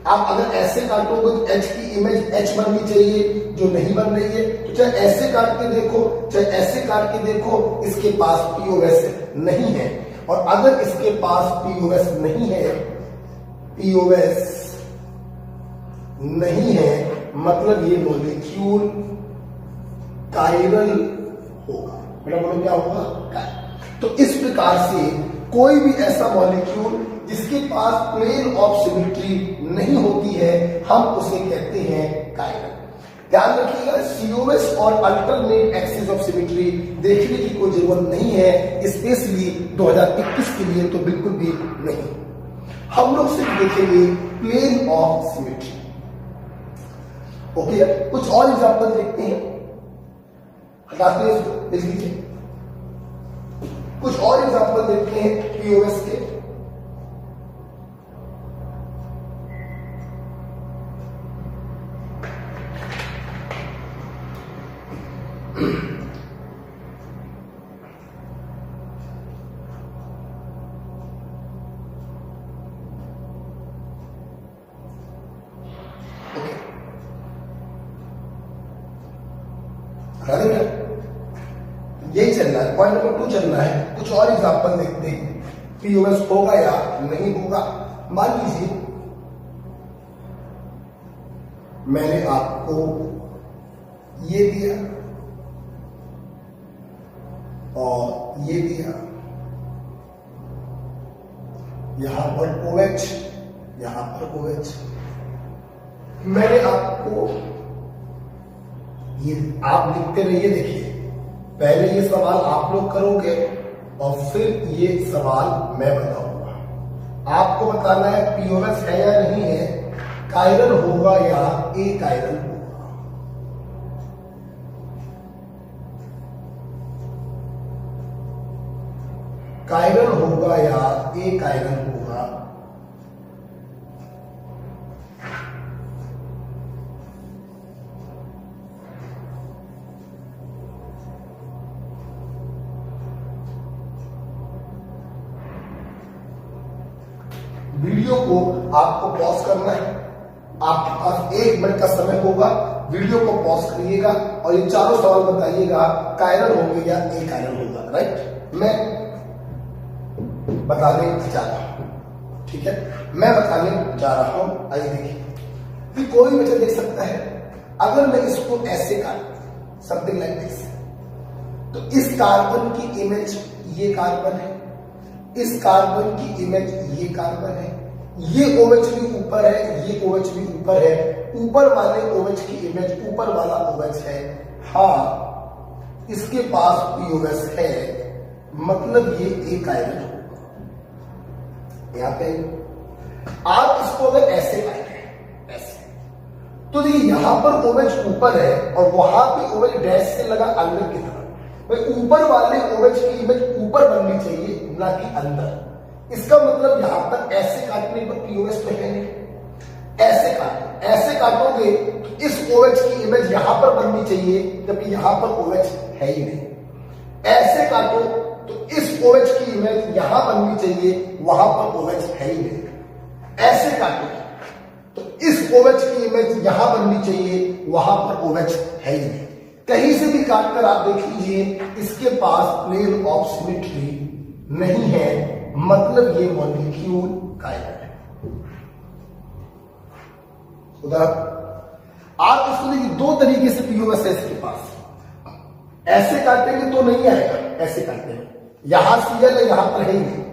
आप अगर ऐसे काटोगे तो H की इमेज H बननी चाहिए, जो नहीं बन रही है। तो चाहे ऐसे काट के देखो, चाहे ऐसे काट के देखो, इसके पास POS नहीं है। और अगर इसके पास POS नहीं है, मतलब ये मॉलिक्यूल कायरल होगा। मेरा बोलो क्या होगा? तो इस प्रकार से कोई भी ऐसा मॉलिक्यूल जिसके पास प्लेन ऑफ सिमेट्री नहीं होती है, हम उसे कहते हैं कायरल। ध्यान रखिएगा, COS और अल्टरनेट एक्सिस ऑफ सिमेट्री देखने की कोई जरूरत नहीं है, स्पेशली 2021 के लिए तो बिल्कुल भी नहीं। हम लोग सिर्फ देखेंगे प्लेन ऑफ सिमेट्री। ओके, कुछ और एग्जांपल देखते हैं, देख लीजिए, कुछ और एग्जांपल देखते हैं POS के। यही चलना है, पॉइंट नंबर 2 चलना है। कुछ और एग्जांपल देखते हैं, POS होगा या नहीं होगा। मान लीजिए मैंने आपको ये दिया और ये दिया, यहां पर OH, यहां पर OH। मैंने आपको ये, आप लिखते रहिए, देखिए पहले ये सवाल आप लोग करोगे और फिर ये सवाल मैं बताऊंगा। आपको बताना है POS है या नहीं है, कायरल होगा या अकायरल होगा। कायरल होगा या अकायरल होगा। वीडियो को आपको पॉज करना है, आपके पास 1 मिनट का समय होगा, वीडियो को पॉज करिएगा और ये चारों सवाल बताइएगा कायरल होंगे या अकायरल होगा। राइट, मैं बताने जा रहा हूं, ठीक है, मैं बताने जा रहा हूं। आइए देखिए, फिर कोई बच्चा देख सकता है, अगर मैं इसको ऐसे काटूं, समथिंग लाइक दिस, तो इस कार्बन की इमेज ये कार्बन है, इस कार्बन की इमेज ये कार्बन है, ये OH भी ऊपर है, ये OH भी ऊपर है, ऊपर वाले OH की इमेज ऊपर वाला OH है। हाँ, इसके पास POS है, मतलब ये अकायरल होगा। यहां पे आप इसको अगर ऐसे काटें, ऐसे, तो देखिए यहां पर OH ऊपर है और वहां पे OH डैश से लगा अंदर की तरफ। ऊपर वाले OH की इमेज ऊपर बननी चाहिए, ना कि अंदर। इसका मतलब यहां पर ऐसे काटने पर POS तो है नहीं, ऐसे काटो, ऐसे काटोगे तो इस OH की इमेज यहां पर बननी चाहिए, जबकि यहां पर OH है ही नहीं। ऐसे काटो तो इस OH की इमेज यहां बननी चाहिए, वहां पर OH है ही नहीं। ऐसे काटो तो इस OH की इमेज यहां बननी चाहिए, वहां पर OH है ही नहीं। कहीं से भी काटकर आप देख लीजिए, इसके पास प्लेन ऑफ सिमेट्री नहीं है, मतलब ये मॉलिक्यूल कायरल है। उदाहरण आप इसको देखिए, दो तरीके से POS है इसके पास। ऐसे काटेंगे तो नहीं आएगा, ऐसे काटेंगे यहां Cl है, यहां पर है ही नहीं।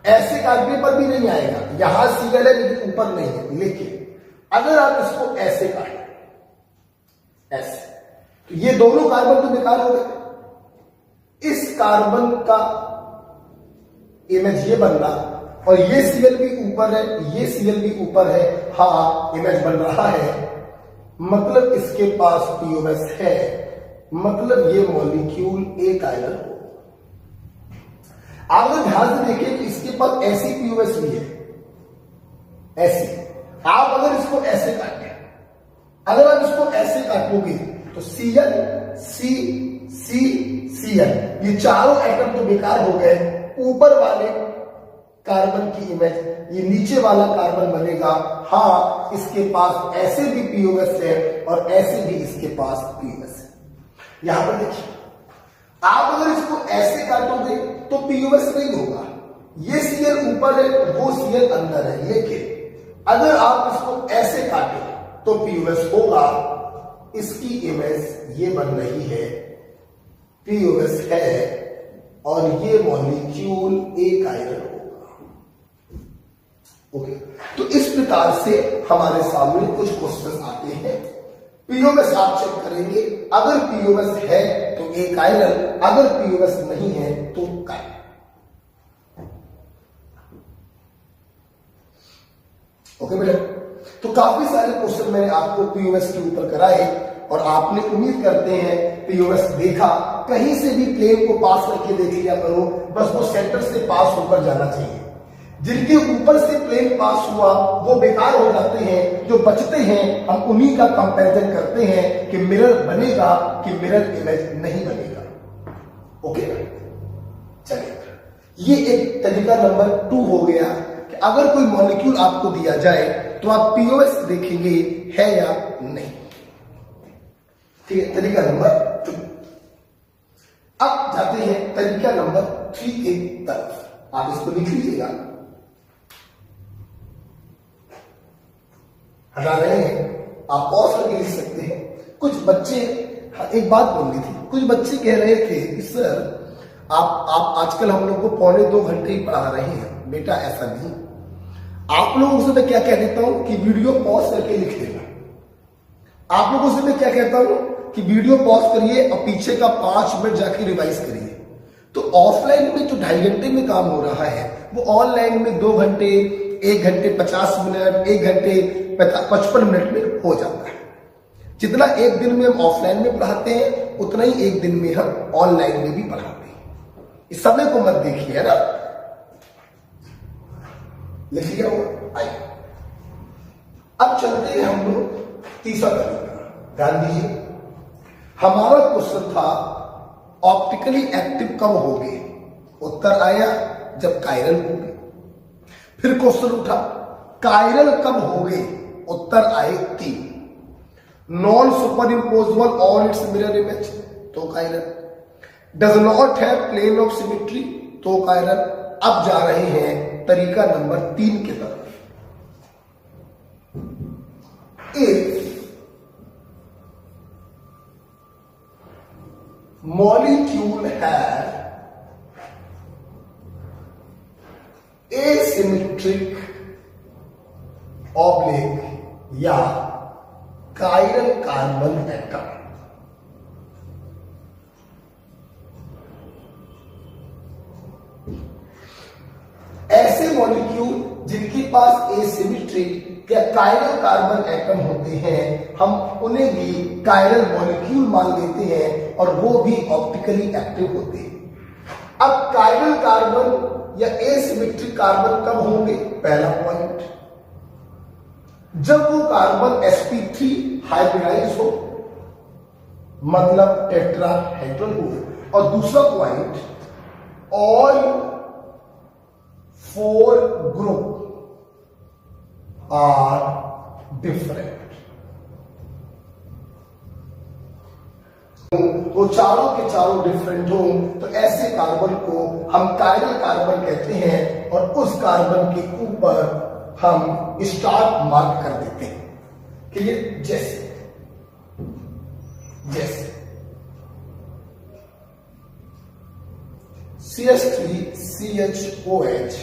ऐसे काटने पर भी नहीं आएगा, यहां Cl है लेकिन ऊपर नहीं है। लेकिन अगर आप इसको ऐसे काटें, ऐसे, तो ये दोनों कार्बन तो बेकार हो गए। इस कार्बन का इमेज ये बन रहा और ये Cl भी ऊपर है, ये Cl भी ऊपर है, हाँ इमेज बन रहा है, मतलब इसके पास POS है, मतलब ये मॉलिक्यूल एक आयरन हो। आप अगर ध्यान से देखें तो इसके पास ऐसी POS भी है, ऐसी। आप अगर इसको ऐसे काटें, अगर आप इसको ऐसे काटोगे तो Cl, C, C, Cl, ये चारों एटम तो बेकार हो गए। ऊपर वाले कार्बन की इमेज, ये नीचे वाला कार्बन बनेगा, हाँ इसके पास ऐसे भी POS है और ऐसे भी इसके पास POS है। यहां पर देखिए, आप अगर इसको ऐसे काटोगे तो POS नहीं होगा, ये Cl ऊपर है, वो Cl अंदर है। लेकिन अगर आप इसको ऐसे काटो तो POS होगा, इसकी इमेज ये बन रही है, POS है और ये मॉलिक्यूल एक आयरन होगा। ओके, तो इस प्रकार से हमारे सामने कुछ क्वेश्चन आते हैं। POS आप चेक करेंगे, अगर POS है तो एक आयरन, अगर POS नहीं है तो कायरन। ओके बेटा, तो काफी सारे क्वेश्चन मैंने आपको POS के ऊपर कराए और आपने उम्मीद करते हैं POS देखा। कहीं से भी प्लेन को पास करके देख लिया करो, बस वो सेंटर से पास होकर जाना चाहिए। जिनके ऊपर से प्लेन पास हुआ वो बेकार हो जाते हैं, जो बचते हैं हम उन्हीं का कंपैरिजन करते हैं कि मिरर बनेगा कि मिरर इमेज नहीं बनेगा। ओके, चलिए, ये एक तरीका नंबर 2 हो गया कि अगर कोई मॉलिक्यूल आपको दिया जाए तो आप POS देखेंगे है या नहीं। ठीक है, तरीका नंबर 2। अब जाते हैं तरीका नंबर 3 की तरफ। आप इसको लिख लीजिएगा, हटा रहे हैं, आप पॉज करके लिख सकते हैं। कुछ बच्चे, एक बात बोलनी थी, कुछ बच्चे कह रहे थे कि सर आप आजकल हम लोग को 1.25 घंटे ही पढ़ा रहे हैं। बेटा ऐसा नहीं, आप लोगों से मैं क्या कह देता हूं कि वीडियो पॉज करके लिख देना। आप लोगों से मैं क्या कहता हूं कि वीडियो पॉज करिए और पीछे का 5 मिनट जाके रिवाइज करिए। तो ऑफलाइन में जो 2.5 घंटे में काम हो रहा है वो ऑनलाइन में 2 घंटे, 1 घंटे 50 मिनट, 1 घंटे 55 मिनट में हो जाता है। जितना एक दिन में हम ऑफलाइन में पढ़ाते हैं उतना ही एक दिन में हम ऑनलाइन में भी पढ़ाते हैं। इस समय को मत देखिए, है ना। लिख लिया हुआ। आइए अब चलते हैं हम लोग तीसरा तरीका। ध्यान दीजिए, हमारा क्वेश्चन था ऑप्टिकली एक्टिव कब होंगे। उत्तर आया जब कायरल होंगे। फिर क्वेश्चन उठा कायरल कब होंगे। उत्तर आए 3, non superimposable on its mirror image तो chiral, does not have plane of symmetry तो कायरल। अब जा रहे हैं तरीका नंबर 3 की तरफ। If molecule have asymmetric oblique या chiral carbon atom, ऐसे मॉलिक्यूल जिनके पास एसिमेट्रिक या कायरल कार्बन एटम होते हैं हम उन्हें भी कायरल मॉलिक्यूल मान लेते हैं और वो भी ऑप्टिकली एक्टिव होते हैं। अब कायरल कार्बन या एसिमेट्रिक कार्बन कब होंगे। पहला पॉइंट, जब वो कार्बन sp3 हाइब्रिडाइज हो, मतलब टेट्राहेड्रल हो। और दूसरा point, all 4 group are different. वो चारों के चारों डिफरेंट हो तो ऐसे कार्बन को हम कायरल कार्बन कहते हैं, और उस कार्बन के ऊपर हम स्टार मार्क कर देते हैं। क्लियर? जैसे CH3 CHOH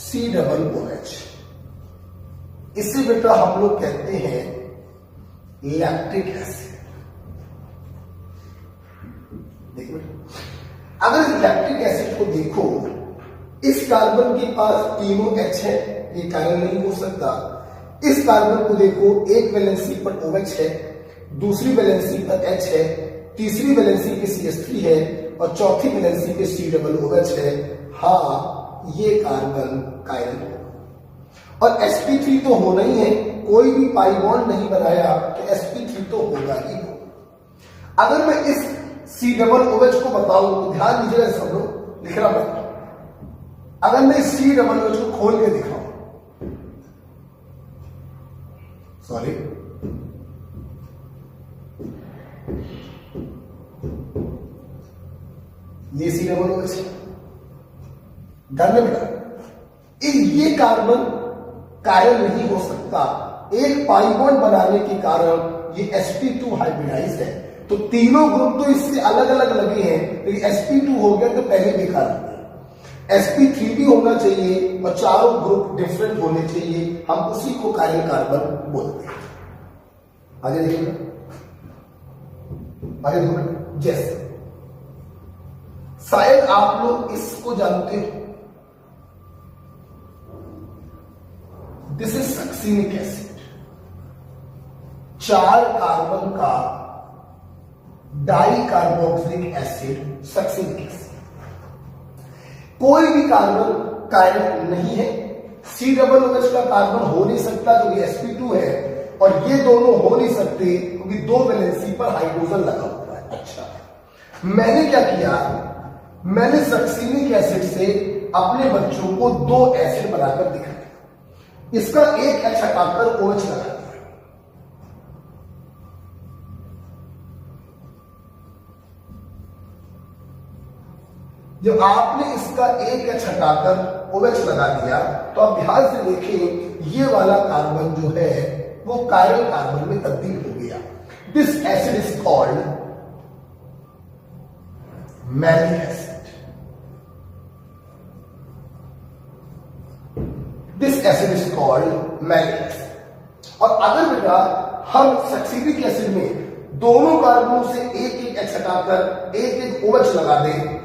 COOH, इसे बेटा हम लोग कहते हैं लैक्टिक एसिड। देखो, अगर इस लैक्टिक एसिड को देखो, इस कार्बन के पास तीनों H है, ये कायरल नहीं हो सकता। इस कार्बन को देखो, एक वैलेंसी पर OH है, दूसरी वैलेंसी पर H है, तीसरी वैलेंसी पे CH3 है, और चौथी वैलेंसी पे COOH है। हाँ, ये कार्बन कायरल है। और sp3 तो होना ही है, कोई भी पाई बॉन्ड नहीं बनाया तो sp3 तो होगा ही हो। अगर मैं इस COOH को बताऊं तो ध्यान दीजिएगा, सब लोग लिखना मत। अगर मैं COOH को खोल के दिखाऊं, सॉरी, ये COOH है, ध्यान में बेटा, ये कार्बन कायरल नहीं हो सकता। एक पाई बॉन्ड बनाने के कारण ये sp2 हाइब्रिडाइज है, तो तीनों ग्रुप तो इससे अलग अलग लगे हैं, लेकिन sp2 हो गया तो पहले बेकार हो गया। sp3 भी होना चाहिए और चारों ग्रुप डिफरेंट होने चाहिए, हम उसी को कायरल कार्बन बोलते हैं। आगे देखिए, आगे देखो, जैसे शायद आप लोग इसको जानते हो, this is succinic acid. 4 carbon का dicarboxylic acid succinic acid. कोई भी कार्बन कायरल नहीं है। COOH का कार्बन हो नहीं सकता जो कि sp2 है, और ये दोनों हो नहीं सकते क्योंकि 2 वैलेंसी पर हाइड्रोजन लगा हुआ है। अच्छा, मैंने क्या किया, मैंने सक्सिनिक एसिड से अपने बच्चों को 2 एसिड बनाकर दिखाया। इसका एक H हटाकर OH लगा दिया। जब आपने इसका एक H हटाकर OH लगा दिया तो आप ध्यान से देखें, ये वाला कार्बन जो है वो कायरल कार्बन में तब्दील हो गया। This acid is called malic acid. This acid is called malic acid. और अगर बेटा हम सक्सिनिक एसिड में दोनों कार्बनों से एक एक H हटाकर एक एक OH लगा दें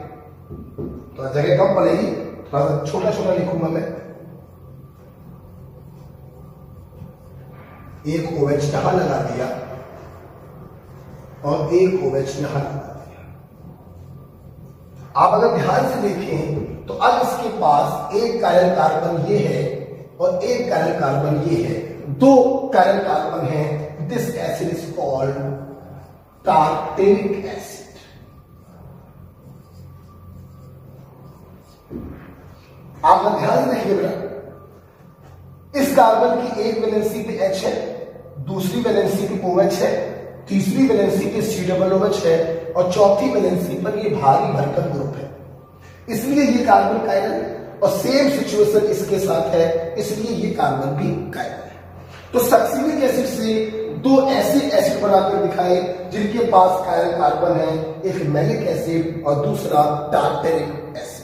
तो जगह कम पड़ेगी, थोड़ा सा छोटा छोटा लिखूंगा मैं। एक OH यहां लगा दिया और एक OH यहां लगा दिया। आप अगर ध्यान से देखें तो अब इसके पास एक कायरल कार्बन ये है और एक कायरल कार्बन ये है, 2 कायरल कार्बन है। This acid is called tartaric acid. आप ध्यान से देखिए बेटा, इस कार्बन की एक वैलेंसी पे H है, दूसरी वैलेंसी पे OH है, तीसरी वैलेंसी पे COOH है, और चौथी वैलेंसी पर ये भारी भरकम ग्रुप है। इसलिए ये कार्बन कायरल है, और सेम सिचुएशन इसके साथ है, इसलिए ये कार्बन भी कायरल है। तो सक्सिनिक एसिड से 2 ऐसे एसिड बनाकर दिखाए जिनके पास कायरल कार्बन है, एक मैलिक एसिड और दूसरा टार्टेरिक एसिड।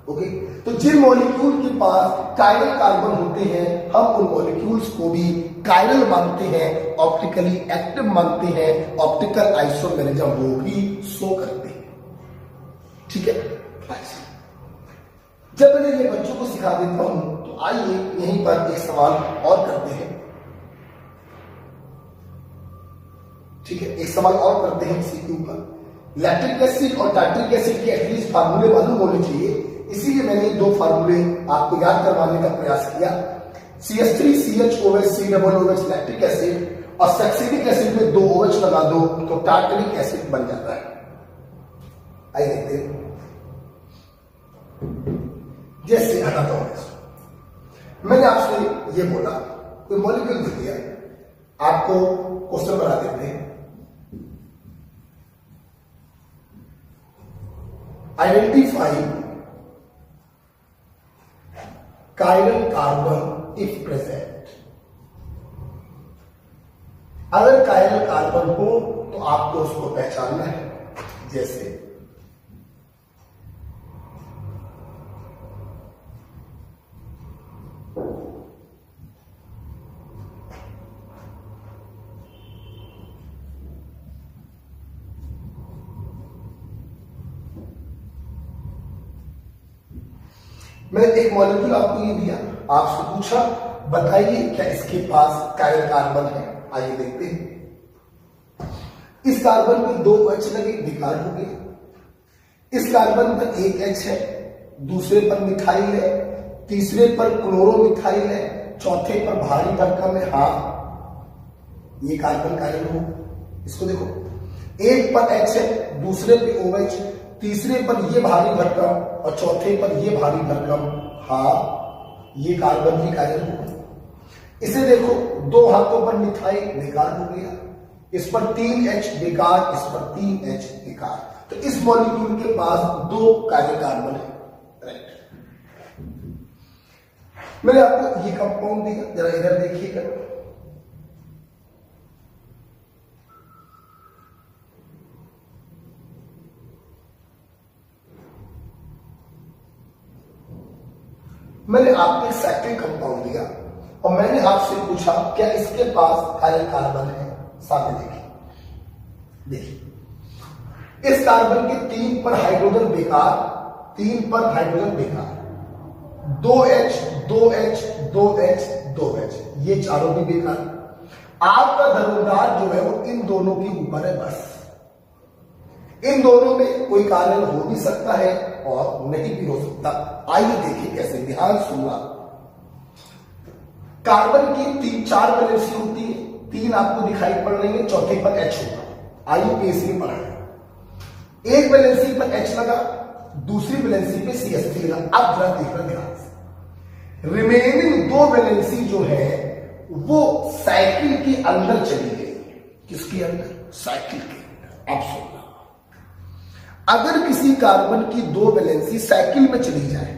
ओके, तो जिन मॉलिक्यूल के पास कायरल कार्बन होते हैं हम उन मॉलिक्यूल्स को भी कायरल मानते हैं, ऑप्टिकली एक्टिव मानते हैं, ऑप्टिकल आइसोमेरिज्म वो भी शो करते हैं। ठीक है, अच्छा, जब मैं ये बच्चों को सिखा देता हूं तो आइए यहीं पर एक सवाल और करते हैं। ठीक है, एक सवाल और करते हैं इसी के ऊपर। लैक्टिक एसिड और टार्टरिक एसिड के एटलीस्ट फार्मूले मालूम होने चाहिए, इसीलिए मैंने 2 फार्मूले आपको याद करवाने का प्रयास किया। CH3 CHOH C double OH lactic acid और सैक्सिलिक एसिड में 2 OH लगा दो तो टार्टरिक एसिड बन जाता है। आइए देखते हैं। जैसे हटाता हूं, मैंने आपसे ये बोला कोई मॉलिक्यूल दे दिया, आपको क्वेश्चन बना देते हैं। Identify chiral carbon if present. अगर कायरल कार्बन हो तो आपको उसको पहचानना है। जैसे मैंने एक मॉलिक्यूल आपको ये दिया, आपसे पूछा बताइए क्या इसके पास कायरल कार्बन है। आइए देखते हैं। इस कार्बन पर 2 H लगे, बेकार हो गए। इस कार्बन पर 1 H है, दूसरे पर मिथाइल है, तीसरे पर क्लोरोमिथाइल है, चौथे पर भारी भरकम है। हाँ, ये कार्बन कायरल हो। इसको देखो, एक पर H है, दूसरे पे OH, तीसरे पर ये भारी भरकम और चौथे पर ये भारी भरकम। हाँ, ये कार्बन भी कायरल होगा। इसे देखो, 2 हाथों पर मिथाइल, बेकार हो गया। इस पर 3 H, बेकार। इस पर 3 H, बेकार। तो इस मॉलिक्यूल के पास 2 कायरल कार्बन है। राइट। मैंने आपको ये कंपाउंड दिया, जरा इधर देखिएगा। मैंने आपको एक साइक्लिक कंपाउंड दिया और मैंने आपसे पूछा क्या इसके पास कायरल कार्बन है। सामने देखिए, इस कार्बन के 3 पर हाइड्रोजन बेकार, 3 पर हाइड्रोजन बेकार, 2H 2H 2H 2H, ये चारों भी बेकार। आपका धनुर्धार जो है वो इन दोनों के ऊपर है। बस इन दोनों में कोई कायरल हो भी सकता है और नहीं भी हो सकता। आइए देखिए कैसे, ध्यान सुनना। कार्बन की 4 वैलेंसी होती है, 3 आपको दिखाई पड़ रही है, चौथे पर H होगा। IUPAC में पढ़ा है। एक वैलेंसी पर H लगा, दूसरी वैलेंसी पे CH3 लगा। अब जरा देखना ध्यान से, रिमेनिंग 2 वैलेंसी जो है वो साइकिल के अंदर चली गई। किसके अंदर? साइकिल के अंदर। आप सुनना, अगर किसी कार्बन की 2 वैलेंसी साइकिल में चली जाए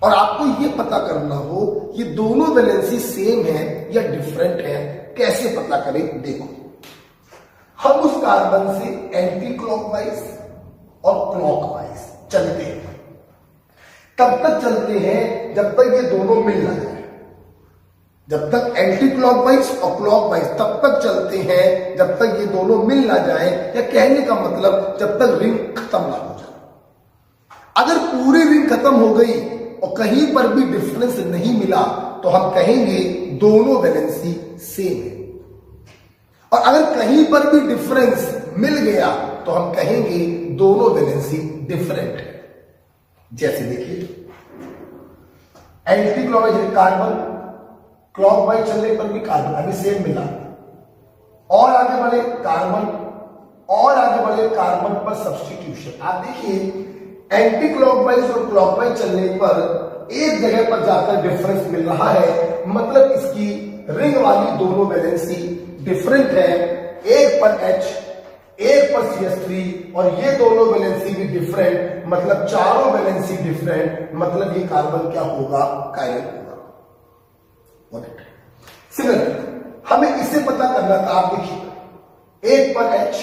और आपको यह पता करना हो ये दोनों वैलेंसी सेम है या डिफरेंट है, कैसे पता करें? देखो, हम उस कार्बन से एंटी क्लॉकवाइज और क्लॉकवाइज चलते हैं। तब तक चलते हैं जब तक ये दोनों मिल ना जाए। जब तक एंटी क्लॉकवाइज और क्लॉकवाइज तब तक चलते हैं जब तक ये दोनों मिल ना जाए, या कहने का मतलब जब तक रिंग खत्म ना हो जाए। अगर पूरी रिंग खत्म हो गई और कहीं पर भी डिफरेंस नहीं मिला तो हम कहेंगे दोनों वैलेंसी सेम है। और अगर कहीं पर भी डिफरेंस मिल गया तो हम कहेंगे दोनों वैलेंसी डिफरेंट है। जैसे देखिए, एंटी क्लॉकवाइज कार्बन, क्लॉकवाइज चलने पर भी कार्बन अभी सेम मिला, और आगे बढ़े कार्बन, और आगे बढ़े कार्बन पर सब्स्टिट्यूशन। आप देखिए, एंटी क्लॉकवाइज और क्लॉकवाइज चलने पर एक जगह पर जाकर डिफरेंस मिल रहा है, मतलब इसकी रिंग वाली दोनों वैलेंसी डिफरेंट है। एक पर H, एक पर CH3 और ये दोनों वैलेंसी भी डिफरेंट, मतलब चारों वैलेंसी डिफरेंट, मतलब ये कार्बन क्या होगा? कायरल होगा। सिमिलर हमें इसे पता करना था। आप देखिए, एक पर H,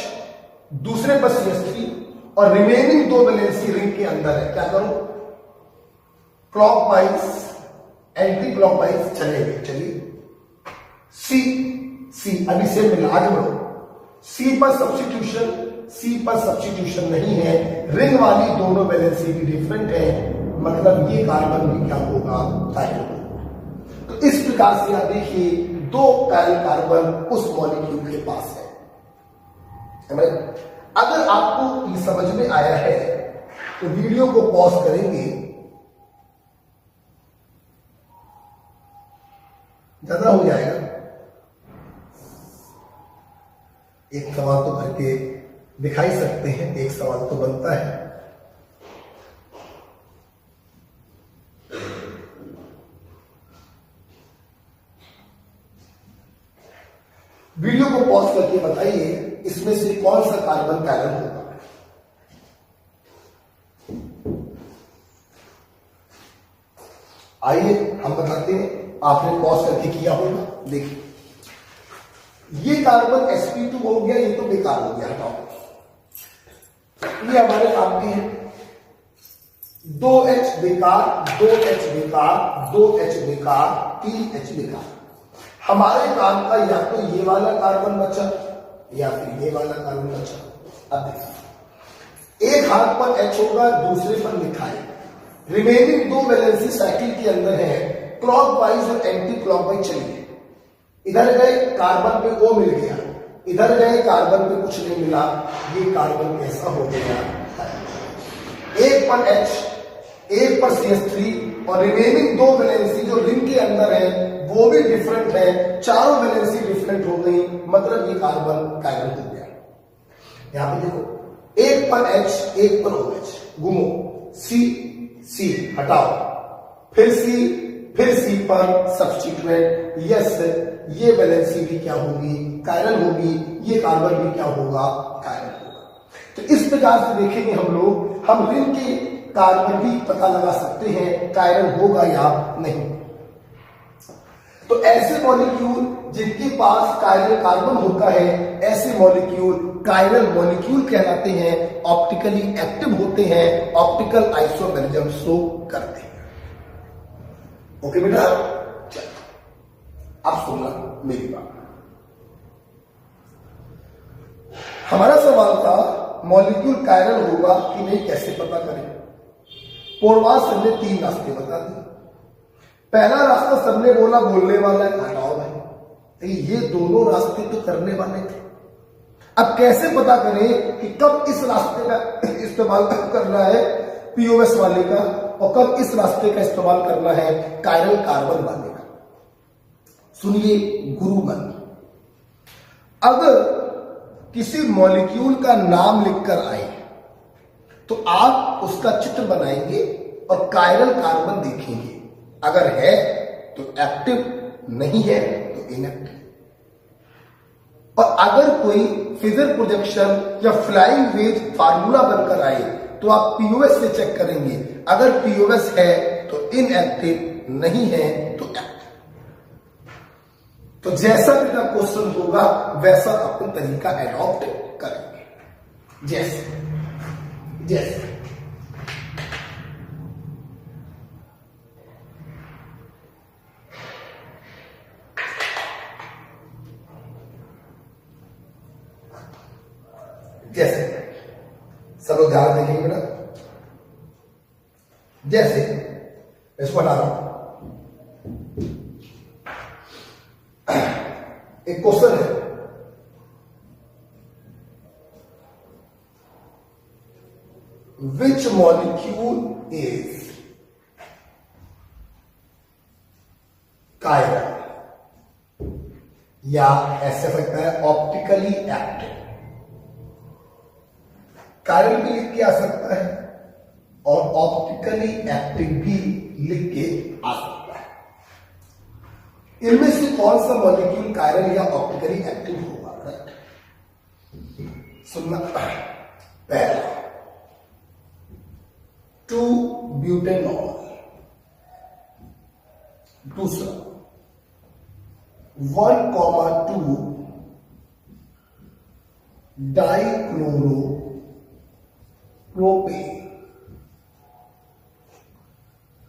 दूसरे पर CH3 और रिमेनिंग 2 वैलेंसी रिंग के अंदर है। क्या करो? क्लॉकवाइज एंटी क्लॉकवाइज चलेंगे। चलिए, C अभी से मिला, आगे बढ़ो। C पर सब्स्टिट्यूशन नहीं है, रिंग वाली दोनों वैलेंसी भी डिफरेंट है, मतलब ये कार्बन भी क्या होगा? कायरल होगा। तो इस प्रकार से आप देखिए 2 कायरल कार्बन उस मॉलिक्यूल के पास है। अगर आपको ये समझ में आया है तो वीडियो को पॉज करेंगे एक सवाल तो करके दिखाई सकते हैं, एक सवाल तो बनता है। वीडियो को पॉज करके बताइए इसमें से कौन सा कार्बन कायरल होगा। आइए हम बताते हैं, आपने पॉज करके किया होगा। देखिए ये कार्बन sp2 हो गया, ये तो बेकार हो गया, हटाओ। ये हमारे काम के हैं, 2H बेकार, 2H बेकार, 2H बेकार, 3H बेकार। हमारे काम का या तो ये वाला कार्बन बचा या फिर ये वाला कार्बन बचा। अब देखिए एक हाथ पर H होगा, दूसरे पर लिखा है। रिमेनिंग दो वैलेंसी साइकिल के अंदर है, क्लॉकवाइज और एंटी क्लॉकवाइज चलिए। इधर गए कार्बन पे O मिल गया, इधर गए कार्बन पे कुछ नहीं मिला, ये कार्बन कैसा हो गया। एक पर H, एक पर CH3 और रिमेनिंग दो वैलेंसी जो रिंग के अंदर है वो भी डिफरेंट है, चारों वैलेंसी डिफरेंट हो गई, मतलब ये कार्बन कायरल हो गया। यहां पे देखो एक पर H, एक पर OH, घूमो, C हटाओ, फिर C पर सब्स्टिट्यूएंट, यस ये वैलेंसी भी क्या होगी, कायरल होगी, ये कार्बन भी क्या होगा, कायरल होगा। तो इस प्रकार से देखेंगे हम लोग, हम रिंग के कार्बन भी पता लगा सकते हैं कायरल होगा या नहीं। तो ऐसे मॉलिक्यूल जिनके पास कायरल कार्बन होता है, ऐसे मॉलिक्यूल कायरल मॉलिक्यूल कहलाते हैं, ऑप्टिकली एक्टिव होते हैं, ऑप्टिकल आइसोमेरिज्म शो करते हैं। ओके बेटा, अब सुनना मेरी बात। हमारा सवाल था मॉलिक्यूल कायरल होगा कि नहीं, कैसे पता करें। पूर्वाज सर ने 3 रास्ते बता दिए। पहला रास्ता सबने बोला बोलने वाला है, हटाओ भाई, तो ये दोनों रास्ते तो करने वाले थे। अब कैसे पता करें कि कब इस रास्ते का इस्तेमाल करना है पीओएस वाले का और कब इस रास्ते का इस्तेमाल करना है कायरल कार्बन वाले का। सुनिए गुरु मंत्र, अगर किसी मॉलिक्यूल का नाम लिखकर आए तो आप उसका चित्र बनाएंगे और कायरल कार्बन देखेंगे, अगर है तो एक्टिव, नहीं है तो इनएक्टिव। और अगर कोई फिजर प्रोजेक्शन या फ्लाइंग वेज फार्मूला बनकर आए तो आप पीओएस से चेक करेंगे, अगर पीओएस है तो इनएक्टिव, नहीं है तो एक्टिव। तो जैसा भी क्वेश्चन होगा वैसा अपन तरीका एडॉप्ट करेंगे। जैसे सब लोग ध्यान देखेंगे बेटा। जैसे इसको हटा रहा हूं, एक क्वेश्चन है, विच मॉलिक्यूल इज कायरल, या ऐसे सकता है ऑप्टिकली एक्टिव। कायरल भी लिख के आ सकता है और ऑप्टिकली एक्टिव भी लिख के आ सकता है। इनमें से कौन सा मॉलिक्यूल कायरल या ऑप्टिकली एक्टिव होगा? राइट, सुनना। पहला 2-ब्यूटेनॉल, दूसरा 1,2 डाइक्लोरोप्रोपेन,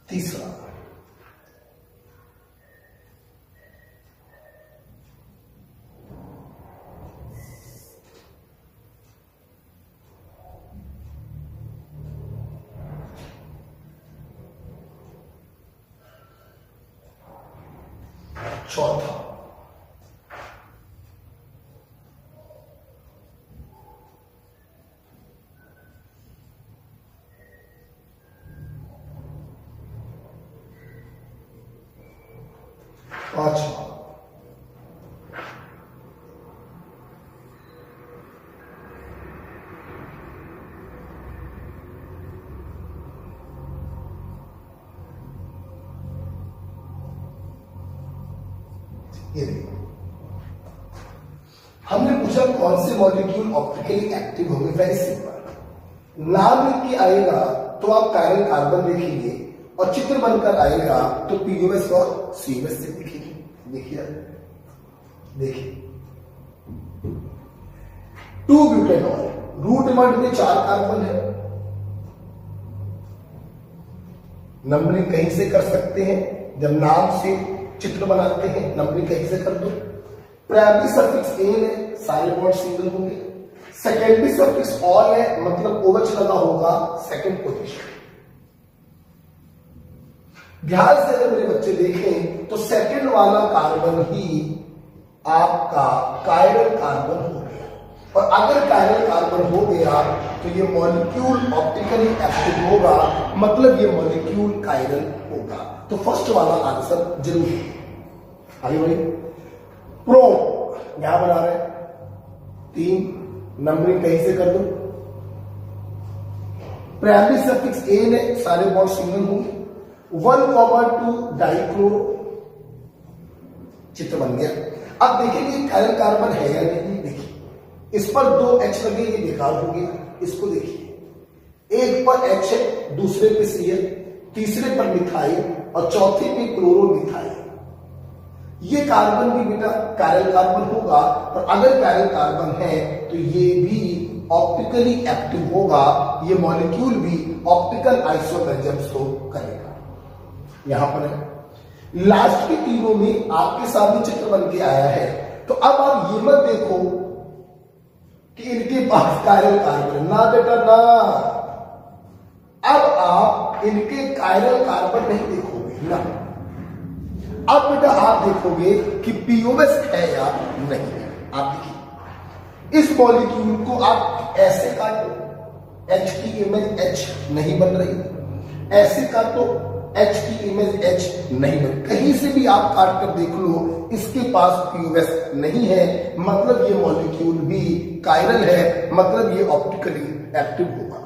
तीसरा चौथा पांचवा ये देखो, हमने पूछा कौन से मॉलिक्यूल ऑप्टिकली एक्टिव होंगे। वेरी सिंपल, नाम लिख के आएगा तो आप कायरल कार्बन देखेंगे और चित्र बनकर आएगा तो पीओएस और सीओएस से दिखेगी। देखिए देखिए 2-ब्यूटेनॉल, रूट एमड में 4 कार्बन है। नंबरिंग कहीं से कर सकते हैं, जब नाम से चित्र बनाते हैं नंबरिंग कहीं से कर दो। प्राइमरी सफिक्स एन है, सारे बॉन्ड सिंगल होंगे। सेकेंडरी सफिक्स ऑल है, मतलब ओएच लगा होगा सेकंड पोजीशन। ध्यान से अगर मेरे बच्चे देखें तो सेकंड वाला कार्बन ही आपका कायरल कार्बन हो गया, और अगर कायरल कार्बन हो गया तो ये मॉलिक्यूल ऑप्टिकली एक्टिव होगा, मतलब ये मॉलिक्यूल कायरल होगा। तो फर्स्ट वाला आंसर जरूर है। आगे बढ़िए, प्रो यहां बना रहे 3, नंबरिंग कहीं से कर दो। प्राइमरी सफिक्स एन है, सारे बॉन्ड सिंगल होंगे। 1,2 डाइक्लोरो, चित्र बन गया। अब देखिए कायरल कार्बन है या नहीं। देखिए इस पर 2 H लगे, ये बेकार हो गया। इसको देखिए, एक पर H है, दूसरे पे C है, तीसरे पर मिथाइल और चौथे पे क्लोरोमिथाइल। ये कार्बन भी बेटा कायरल कार्बन होगा, और अगर कायरल कार्बन है तो ये भी ऑप्टिकली एक्टिव होगा। ये मॉलिक्यूल भी ऑप्टिकल आइसोमेरिज्म शो करेगा। यहां पर है लास्ट के तीनों में आपके सामने चित्र बन के आया है। तो अब आप ये मत देखो कि इनके पास कायरल कार्बन, ना बेटा ना। अब आप इनके कायरल कार्बन नहीं देखोगे ना, अब बेटा आप देखोगे कि पीओएस है या नहीं है। आप देखिए इस मॉलिक्यूल को आप ऐसे काटो, H की इमेज H नहीं बन रही, ऐसे काटो H की इमेज H नहीं बन, कहीं से भी आप काट कर देख लो, इसके पास पीओएस नहीं है, मतलब ये मॉलिक्यूल भी कायरल है, मतलब ये ऑप्टिकली एक्टिव होगा।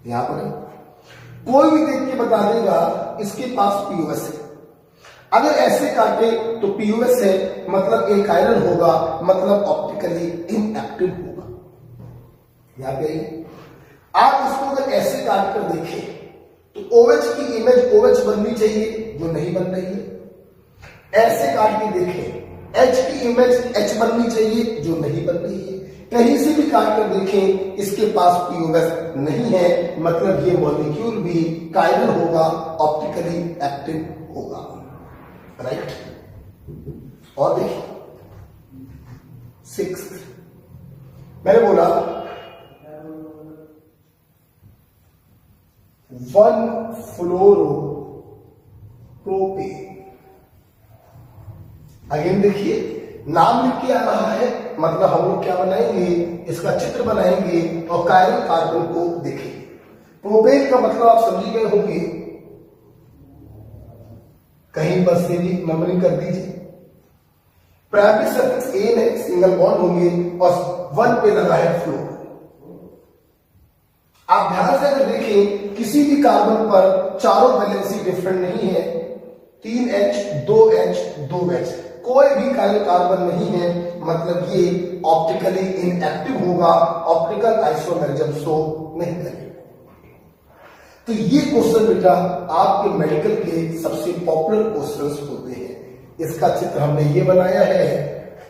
यहां पर कोई भी देख के बता देगा इसके पास पीओएस है। अगर ऐसे काटे तो पीओएस है, मतलब एक कायरल होगा, मतलब ऑप्टिकली इनएक्टिव होगा। यहां पे आप इसको अगर ऐसे काट कर देखें तो OH की इमेज OH बननी चाहिए, जो नहीं बन रही है। ऐसे काट के देखें H की इमेज H बननी चाहिए, जो नहीं बन रही है। कहीं से भी काट कर देखें इसके पास पीओएस नहीं है, मतलब ये मॉलिक्यूल भी कायरल होगा, ऑप्टिकली एक्टिव होगा। राइट, और देखिए 6 मैंने बोला 1-फ्लोरो प्रोपेन। अगेन देखिए नाम लिख के आ रहा है, मतलब हम लोग क्या बनाएंगे, इसका चित्र बनाएंगे और कायरल कार्बन को देखेंगे। प्रोपेन का मतलब आप समझ गए होंगे, कहीं पर से भी नंबरिंग कर दीजिए। प्राइमरी सफिक्स एन है, सिंगल बॉन्ड होंगे और 1 पे लगा है फ्लोर। आप ध्यान से अगर देखें किसी भी कार्बन पर चारों वैलेंसी डिफरेंट नहीं है, 3H 2H 2H, कोई भी कायरल कार्बन नहीं है, मतलब ये ऑप्टिकली इनएक्टिव होगा, ऑप्टिकल आइसोमेरिज्म शो नहीं करेगा। तो ये क्वेश्चन बेटा आपके मेडिकल के सबसे पॉपुलर क्वेश्चंस होते हैं। इसका चित्र हमने ये बनाया है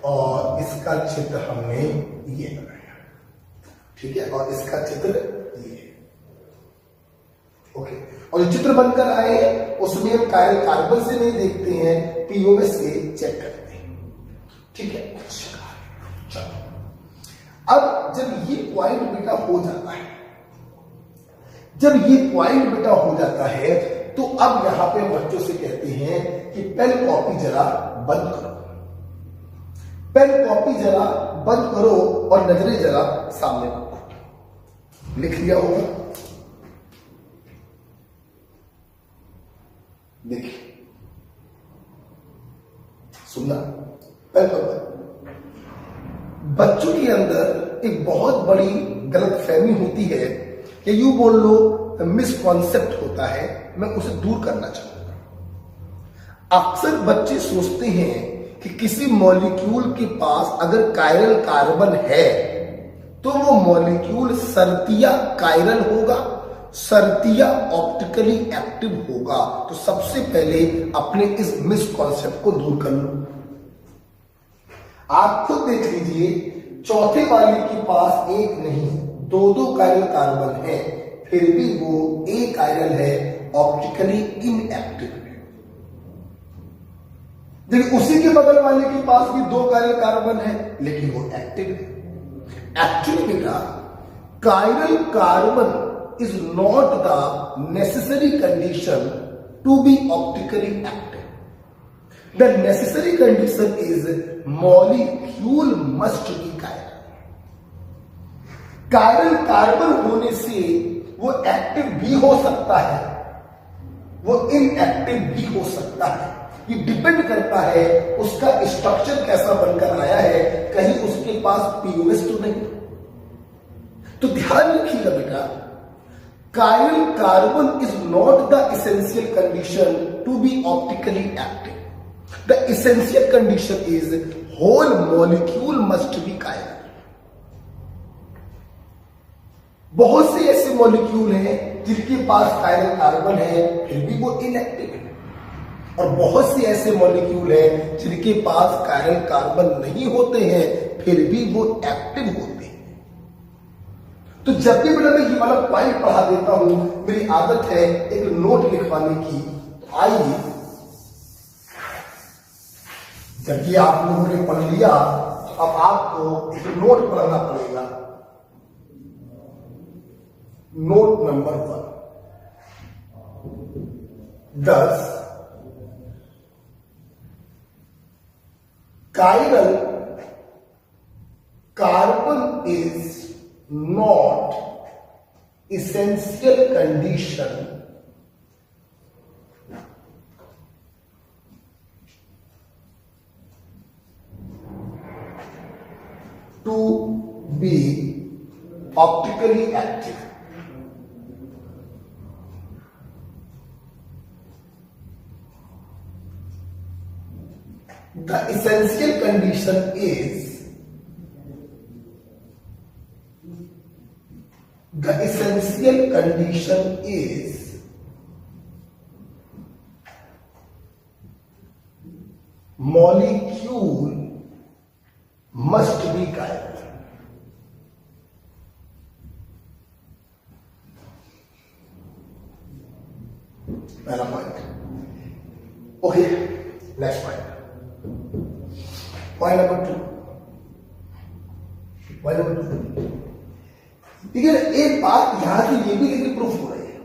और इसका चित्र हमने ये बनाया, ठीक है, और इसका चित्र ये, ओके। और जो चित्र बनकर आए हैं उसमें हम कायरल कार्बन से नहीं देखते हैं, पीओएस से चेक करते हैं, ठीक है। चलो अब जब ये पॉइंट बेटा हो जाता है, जब ये पॉइंट बेटा हो जाता है तो अब यहां पे बच्चों से कहते हैं कि पेन कॉपी जरा बंद करो, पेन कॉपी जरा बंद करो और नजरें जरा सामने रखो। लिख लिया होगा, देखिए सुनना, पेन कॉपी। बच्चों के अंदर एक बहुत बड़ी गलतफहमी होती है कि यूं बोल लो मिसकॉन्सेप्ट होता है, मैं उसे दूर करना चाहूंगा। अक्सर बच्चे सोचते हैं कि किसी मॉलिक्यूल के पास अगर कायरल कार्बन है तो वो मॉलिक्यूल सर्तिया कायरल होगा, सर्तिया ऑप्टिकली एक्टिव होगा। तो सबसे पहले अपने इस मिसकॉन्सेप्ट को दूर कर लो। आप खुद देख लीजिए, चौथे वाले के पास एक नहीं दो दो कायरल कार्बन है, फिर भी वो एक कायरल है, ऑप्टिकली इनएक्टिव है। देखिए उसी के बगल वाले के पास भी दो कायरल कार्बन है, लेकिन वो एक्टिव है। एक्चुअली बेटा chiral carbon is not the necessary condition to be optically active. The necessary condition is molecule must be chiral. Chiral carbon होने से वो एक्टिव भी हो सकता है, वो इनएक्टिव भी हो सकता है। ये डिपेंड करता है उसका स्ट्रक्चर कैसा बनकर आया है, कहीं उसके पास पीओएस तो नहीं। तो ध्यान रखिएगा बेटा, chiral carbon is not the essential condition to be optically active. The essential condition is whole molecule must be chiral. बहुत से ऐसे मॉलिक्यूल हैं जिनके पास कायरल कार्बन है फिर भी वो इनएक्टिव है, और बहुत से ऐसे मॉलिक्यूल हैं जिनके पास कायरल कार्बन नहीं होते हैं फिर भी वो एक्टिव होते हैं। तो जब भी बेटा मैं ये वाला पॉइंट पढ़ा देता हूं, मेरी आदत है एक नोट लिखवाने की। तो आइए, जब ये आप लोगों ने पढ़ लिया तो अब आपको एक नोट पढ़ना पड़ेगा। Note number 1, 10 chiral carbon is not essential condition to be optically active. The essential condition is molecule must be chiral. पहला point. Okay, next point. Point number 2। ठीक है, एक बात यहां की ये भी लेकिन प्रूफ हो रही है,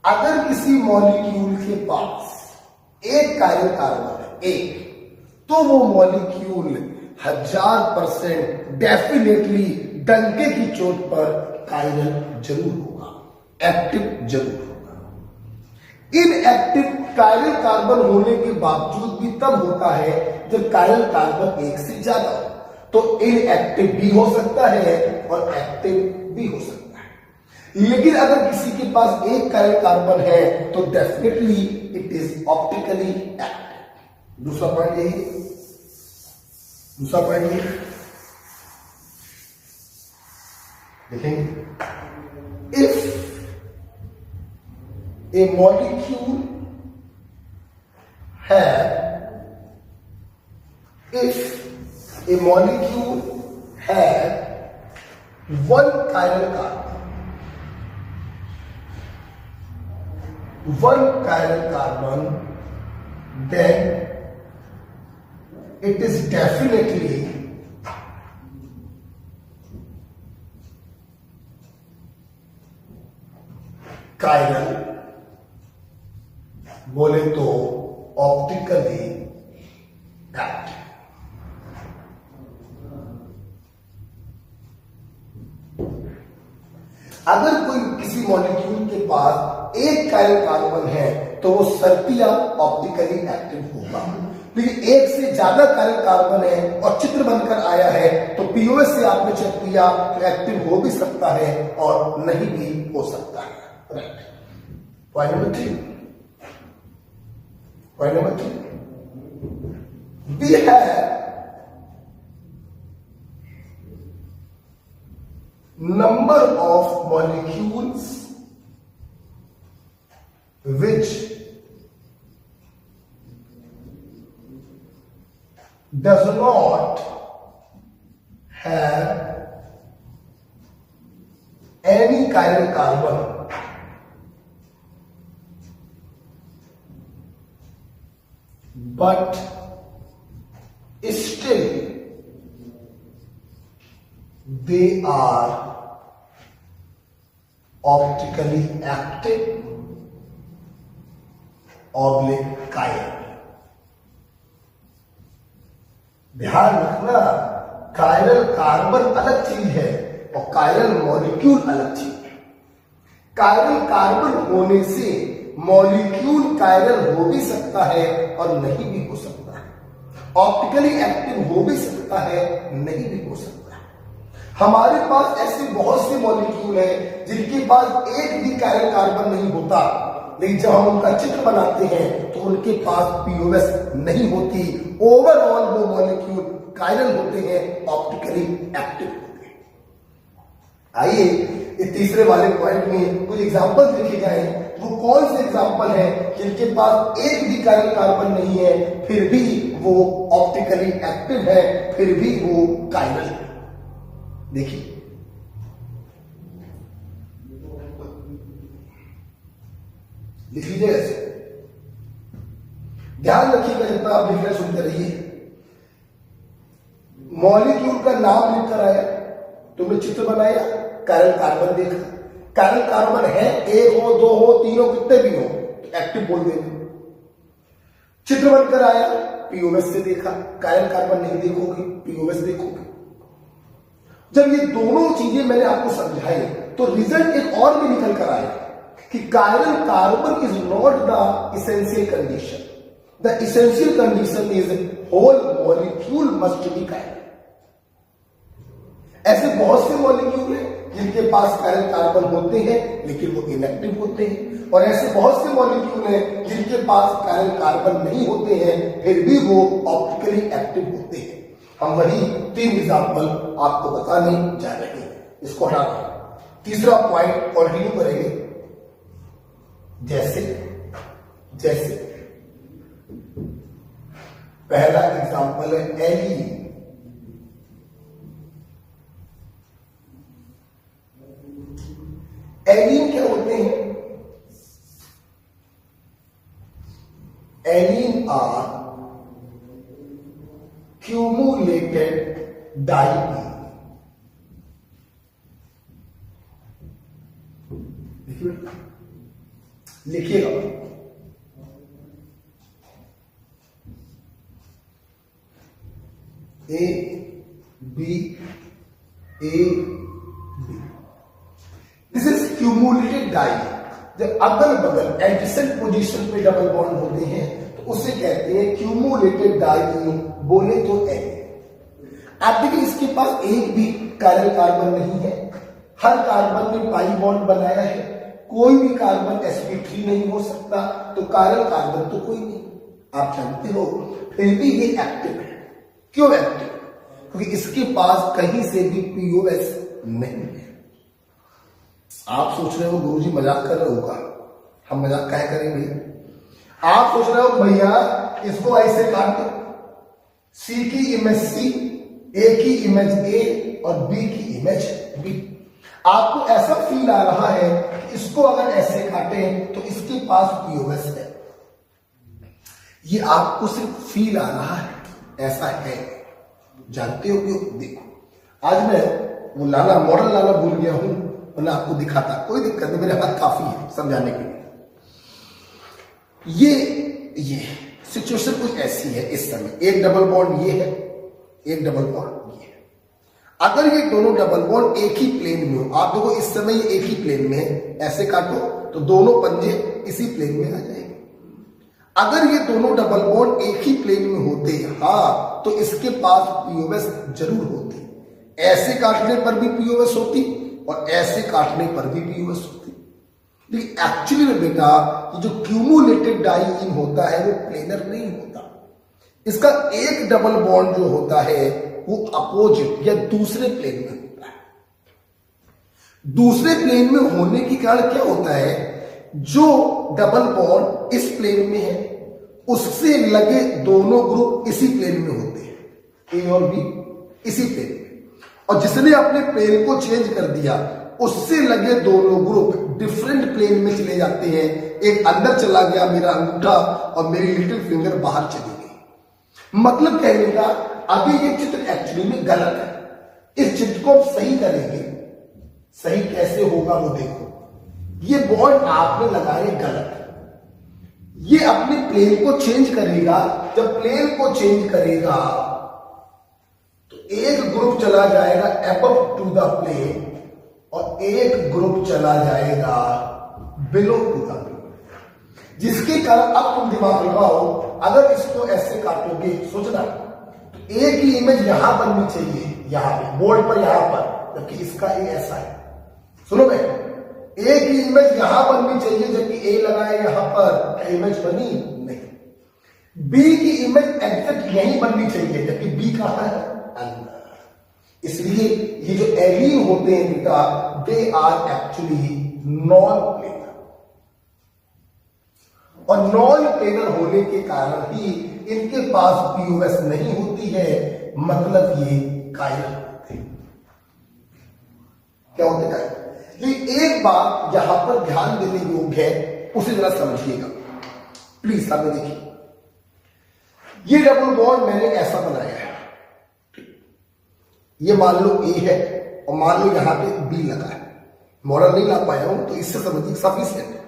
अगर किसी मॉलिक्यूल के पास एक कायरल कार्बन है, एक, तो वो मॉलिक्यूल 1000% डेफिनेटली डंके की चोट पर कायरल जरूर होगा, एक्टिव जरूर होगा। इनएक्टिव कायरल कार्बन होने के बावजूद भी तब होता है जब कायरल कार्बन एक से ज्यादा हो, तो इनएक्टिव भी हो सकता है और एक्टिव भी हो सकता है। लेकिन अगर किसी के पास एक कायरल कार्बन है तो definitely it is optically active. दूसरा पॉइंट यही, देखेंगे, if A molecule have one chiral carbon, then it is definitely chiral, बोले तो ऑप्टिकली एक्टिव। अगर कोई किसी मॉलिक्यूल के पास एक कायरल कार्बन है तो वो सर्तिया ऑप्टिकली एक्टिव होगा, लेकिन एक से ज्यादा कायरल कार्बन है और चित्र बनकर आया है तो पीओएस से आपने चेक किया तो एक्टिव हो भी सकता है और नहीं भी हो सकता है। Right. Point number 3, we have number of molecules which does not have any chiral carbon but still they are optically active oblique chiral. ध्यान रखना, कायरल कार्बन अलग चीज है और कायरल मॉलिक्यूल अलग चीज है। कायरल कार्बन होने से मॉलिक्यूल कायरल हो भी सकता है और नहीं भी हो सकता है, ऑप्टिकली एक्टिव हो भी सकता है, नहीं भी हो सकता है। हमारे पास ऐसे बहुत से मॉलिक्यूल हैं जिनके पास एक भी कायरल कार्बन नहीं होता, लेकिन जब हम उनका चित्र बनाते हैं तो उनके पास पीओएस नहीं होती। ओवरऑल वो मॉलिक्यूल कायरल होते हैं, ऑप्टिकली एक्टिव होते हैं। आइए इस तीसरे वाले पॉइंट में कुछ एग्जांपल्स देखे जाए। वो कौन से एग्जांपल हैं जिनके पास एक भी कायरल कार्बन नहीं है फिर भी वो ऑप्टिकली एक्टिव है, फिर भी वो कायरल है। देखिए लिख लीजिए ऐसे, ध्यान रखिएगा जितना आप लिख रहे सुनते रहिए। मॉलिक्यूल का नाम लिखकर आया, तुमने चित्र बनाया, कायरल कार्बन देखा। कायरल कार्बन है, एक हो, दो हो, तीन हो, कितने भी हो, एक्टिव बोल देंगे। चित्र बनकर आया, पीओएस से देखा, कायरल कार्बन नहीं देखोगे, पीओएस देखोगे। जब ये दोनों चीजें मैंने आपको समझाई तो रिजल्ट एक और भी निकल कर आया कि chiral carbon is not the essential condition. The essential condition is whole molecule must be chiral. ऐसे बहुत से मॉलिक्यूल हैं जिनके पास कायरल कार्बन होते हैं लेकिन वो इनएक्टिव होते हैं, और ऐसे बहुत से मॉलिक्यूल हैं जिनके पास कायरल कार्बन नहीं होते हैं फिर भी वो ऑप्टिकली एक्टिव होते हैं। हम वही 3 एग्जाम्पल आपको बताने जा रहे हैं। इसको हटाना, तीसरा पॉइंट कंटिन्यू करेंगे। जैसे जैसे पहला एग्जाम्पल है एलिन। एलिन क्या होते हैं? Allene are cumulated diene. लिखिएगा, A B A B. This is cumulated diene. जब अगल बगल एडजेसेंट पोजीशन पे डबल बॉन्ड होते हैं तो उसे कहते हैं क्यूमुलेटेड डाइईन, बोले तो एलिन। आप देखिए इसके पास एक भी कायरल कार्बन नहीं है, हर कार्बन में पाई बॉन्ड बनाया है, कोई भी कार्बन sp3 नहीं हो सकता, तो कायरल कार्बन तो कोई नहीं, आप जानते हो। फिर भी ये एक्टिव है। क्यों एक्टिव? क्योंकि इसके पास कहीं से भी पीओएस नहीं है। आप सोच रहे हो गुरुजी मजाक कर रहे होगा, हम मजाक क्या करें भैया? आप सोच रहे हो भैया इसको ऐसे काट दो, सी की इमेज सी, ए की इमेज ए और बी की इमेज बी। आपको ऐसा फील आ रहा है कि इसको अगर ऐसे काटें तो इसके पास पीओएस है। ये आपको सिर्फ फील आ रहा है, ऐसा है, जानते हो क्यों? देखो आज मैं वो लाला मॉडल लाला भूल गया हूं, मैं आपको दिखाता, कोई दिक्कत नहीं, मेरे हाथ काफी है समझाने के लिए। ये सिचुएशन कुछ ऐसी है इस समय, एक डबल बॉन्ड ये है, एक डबल बॉन्ड ये है। अगर ये दोनों डबल बॉन्ड एक ही प्लेन में हो, आप देखो इस समय ये एक ही प्लेन में है, ऐसे काटो तो दोनों पंजे इसी प्लेन में आ जाएंगे। अगर ये दोनों डबल बॉन्ड एक ही प्लेन में होते, हाँ, तो इसके पास पीओएस जरूर होती। ऐसे काटने पर भी पीओएस होती और ऐसे काटने पर भी पीओएस होती। लेकिन एक्चुअली में बेटा ये जो क्यूमुलेटेड डाइईन होता है वो प्लेनर नहीं होता। इसका एक डबल बॉन्ड जो होता है वो अपोजिट या दूसरे प्लेन में होता है। दूसरे प्लेन में होने के कारण क्या होता है, जो डबल बॉन्ड इस प्लेन में है उससे लगे दोनों ग्रुप इसी प्लेन में होते हैं, ए और बी इसी प्लेन में, और जिसने अपने प्लेन को चेंज कर दिया उससे लगे दोनों ग्रुप डिफरेंट प्लेन में चले जाते हैं। एक अंदर चला गया मेरा अंगूठा और मेरी लिटिल फिंगर बाहर चली गई। मतलब कहने का अभी ये चित्र एक्चुअली में गलत है, इस चित्र को आप सही करेंगे। सही कैसे होगा वो देखो, ये बॉन्ड आपने लगाए गलत है, ये अपने प्लेन को चेंज करेगा। जब प्लेन को चेंज करेगा तो एक ग्रुप चला जाएगा अबव टू द प्लेन और एक ग्रुप चला जाएगा बिलो टू द प्लेन, जिसके कारण अब तुम दिमाग लगाओ, अगर इसको ऐसे काटोगे, सोचना तो एक ही इमेज यहां बननी चाहिए, यहां पे बोर्ड पर, यहां पर, जबकि इसका ए ऐसा है। सुनो भाई, एक ही इमेज यहां बननी चाहिए जबकि ए लगाए यहां पर, इमेज बनी नहीं। बी की इमेज एग्जैक्ट यही बननी चाहिए जबकि बी कहां है, अंदर। इसलिए ये जो एलीन होते हैं बेटा, they are actually non planar, और नॉन प्लेनर होने के कारण ही इनके पास पीओएस नहीं होती है, मतलब ये कायरल होते हैं। क्या होते हैं? ये एक बात यहां पर ध्यान देने योग्य है, उसे जरा समझिएगा प्लीज। सामने देखिए, ये डबल बॉन्ड मैंने ऐसा बनाया है, ये मान लो ए है और मान लो यहां पे बी लगा है। मॉडल नहीं ला पाया हूं तो इससे समझिए सफिशिएंट है।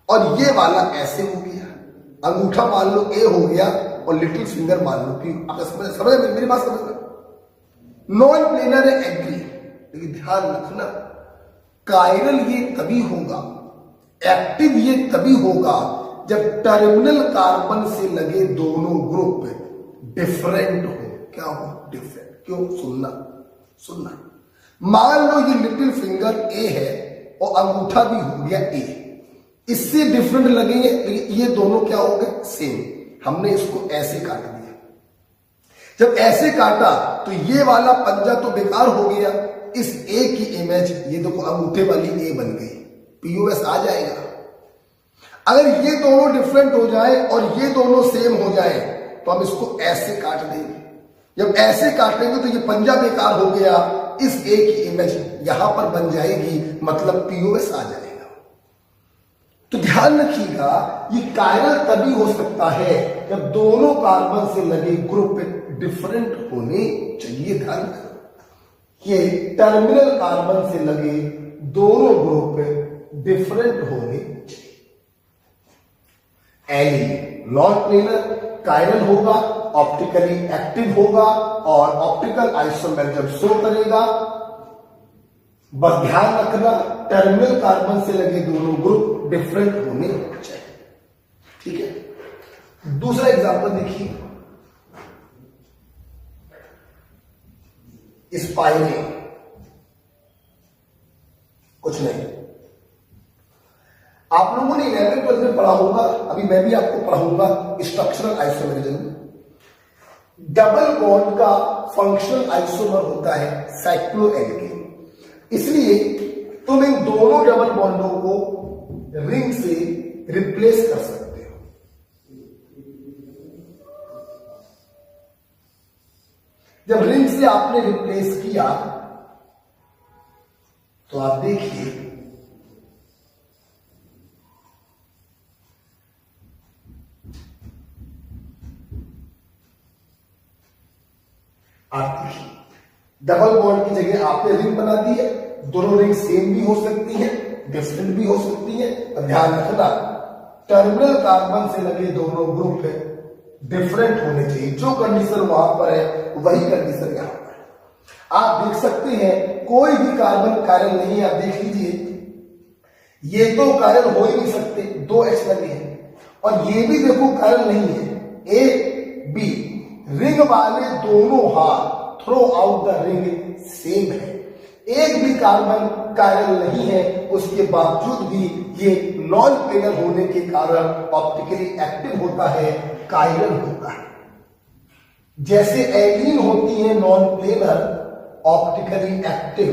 और ये वाला ऐसे हो गया, अंगूठा मान लो ए हो गया और लिटिल फिंगर मान लो पी। आप समझ मेरी बात समझना, नॉन प्लेनर है एग्री, लेकिन ध्यान रखना कायरल ये तभी होगा, एक्टिव ये तभी होगा जब टर्मिनल कार्बन से लगे दोनों ग्रुप डिफरेंट हो। क्या हो? डिफरेंट। क्यों? सुनना। मान लो ये लिटिल फिंगर ए है और अंगूठा भी हो गया ए, इससे डिफरेंट लगेंगे, लेकिन ये दोनों क्या हो गए? सेम। हमने इसको ऐसे काट दिया, जब ऐसे काटा तो ये वाला पंजा तो बेकार हो गया, इस ए की इमेज ये देखो अंगूठे वाली ए बन गई, पीओएस आ जाएगा। अगर ये दोनों डिफरेंट हो जाए और ये दोनों सेम हो जाए तो हम इसको ऐसे काट देंगे। जब ऐसे काटेंगे तो ये पंजा बेकार हो गया, इस ए की इमेज यहां पर बन जाएगी, मतलब पीओएस आ जाएगा। तो ध्यान रखिएगा, ये कायरल तभी हो सकता है जब दोनों कार्बन से लगे ग्रुप डिफरेंट होने चाहिए। ध्यान रखना, ये टर्मिनल कार्बन से लगे दोनों ग्रुप डिफरेंट होने चाहिए। एलिन नॉन प्लेनर कायरल होगा, ऑप्टिकली एक्टिव होगा और ऑप्टिकल आइसोमेरिज्म शो करेगा। बस ध्यान रखना, टर्मिनल कार्बन से लगे दोनों ग्रुप डिफरेंट होने चाहिए। ठीक है, दूसरा एग्जांपल देखिए, स्पाइरल। कुछ नहीं, आप लोगों ने 11th-12th में पढ़ा होगा, अभी मैं भी आपको पढ़ाऊंगा स्ट्रक्चरल आइसोमेरिज्म। डबल बॉन्ड का फंक्शनल आइसोमर होता है साइक्लोएल्केन, इसलिए तुम इन दोनों डबल बॉन्डों को रिंग से रिप्लेस कर सकते हो। जब रिंग से आपने रिप्लेस किया तो आप देखिए डबल बॉन्ड की जगह आपने रिंग बना दी है। दोनों रिंग सेम भी हो सकती है, डिफरेंट भी हो सकती है। अब ध्यान रखना, टर्मिनल कार्बन से लगे दोनों ग्रुप डिफरेंट होने चाहिए। जो कंडीशन वहां पर है वही कंडीशन यहां पर है। आप देख सकते हैं कोई भी कार्बन कायरल नहीं है। आप देख लीजिए, ये तो कायरल हो ही नहीं सकते, 2 H लगे हैं, और ये भी देखो कायरल नहीं है, A B। रिंग वाले दोनों हाथ throughout the ring same है, एक भी कार्बन कायरल नहीं है, उसके बावजूद भी ये नॉन प्लेनर होने के कारण ऑप्टिकली एक्टिव होता है, कायरल होता है। जैसे एलीन होती है नॉन प्लेनर ऑप्टिकली एक्टिव,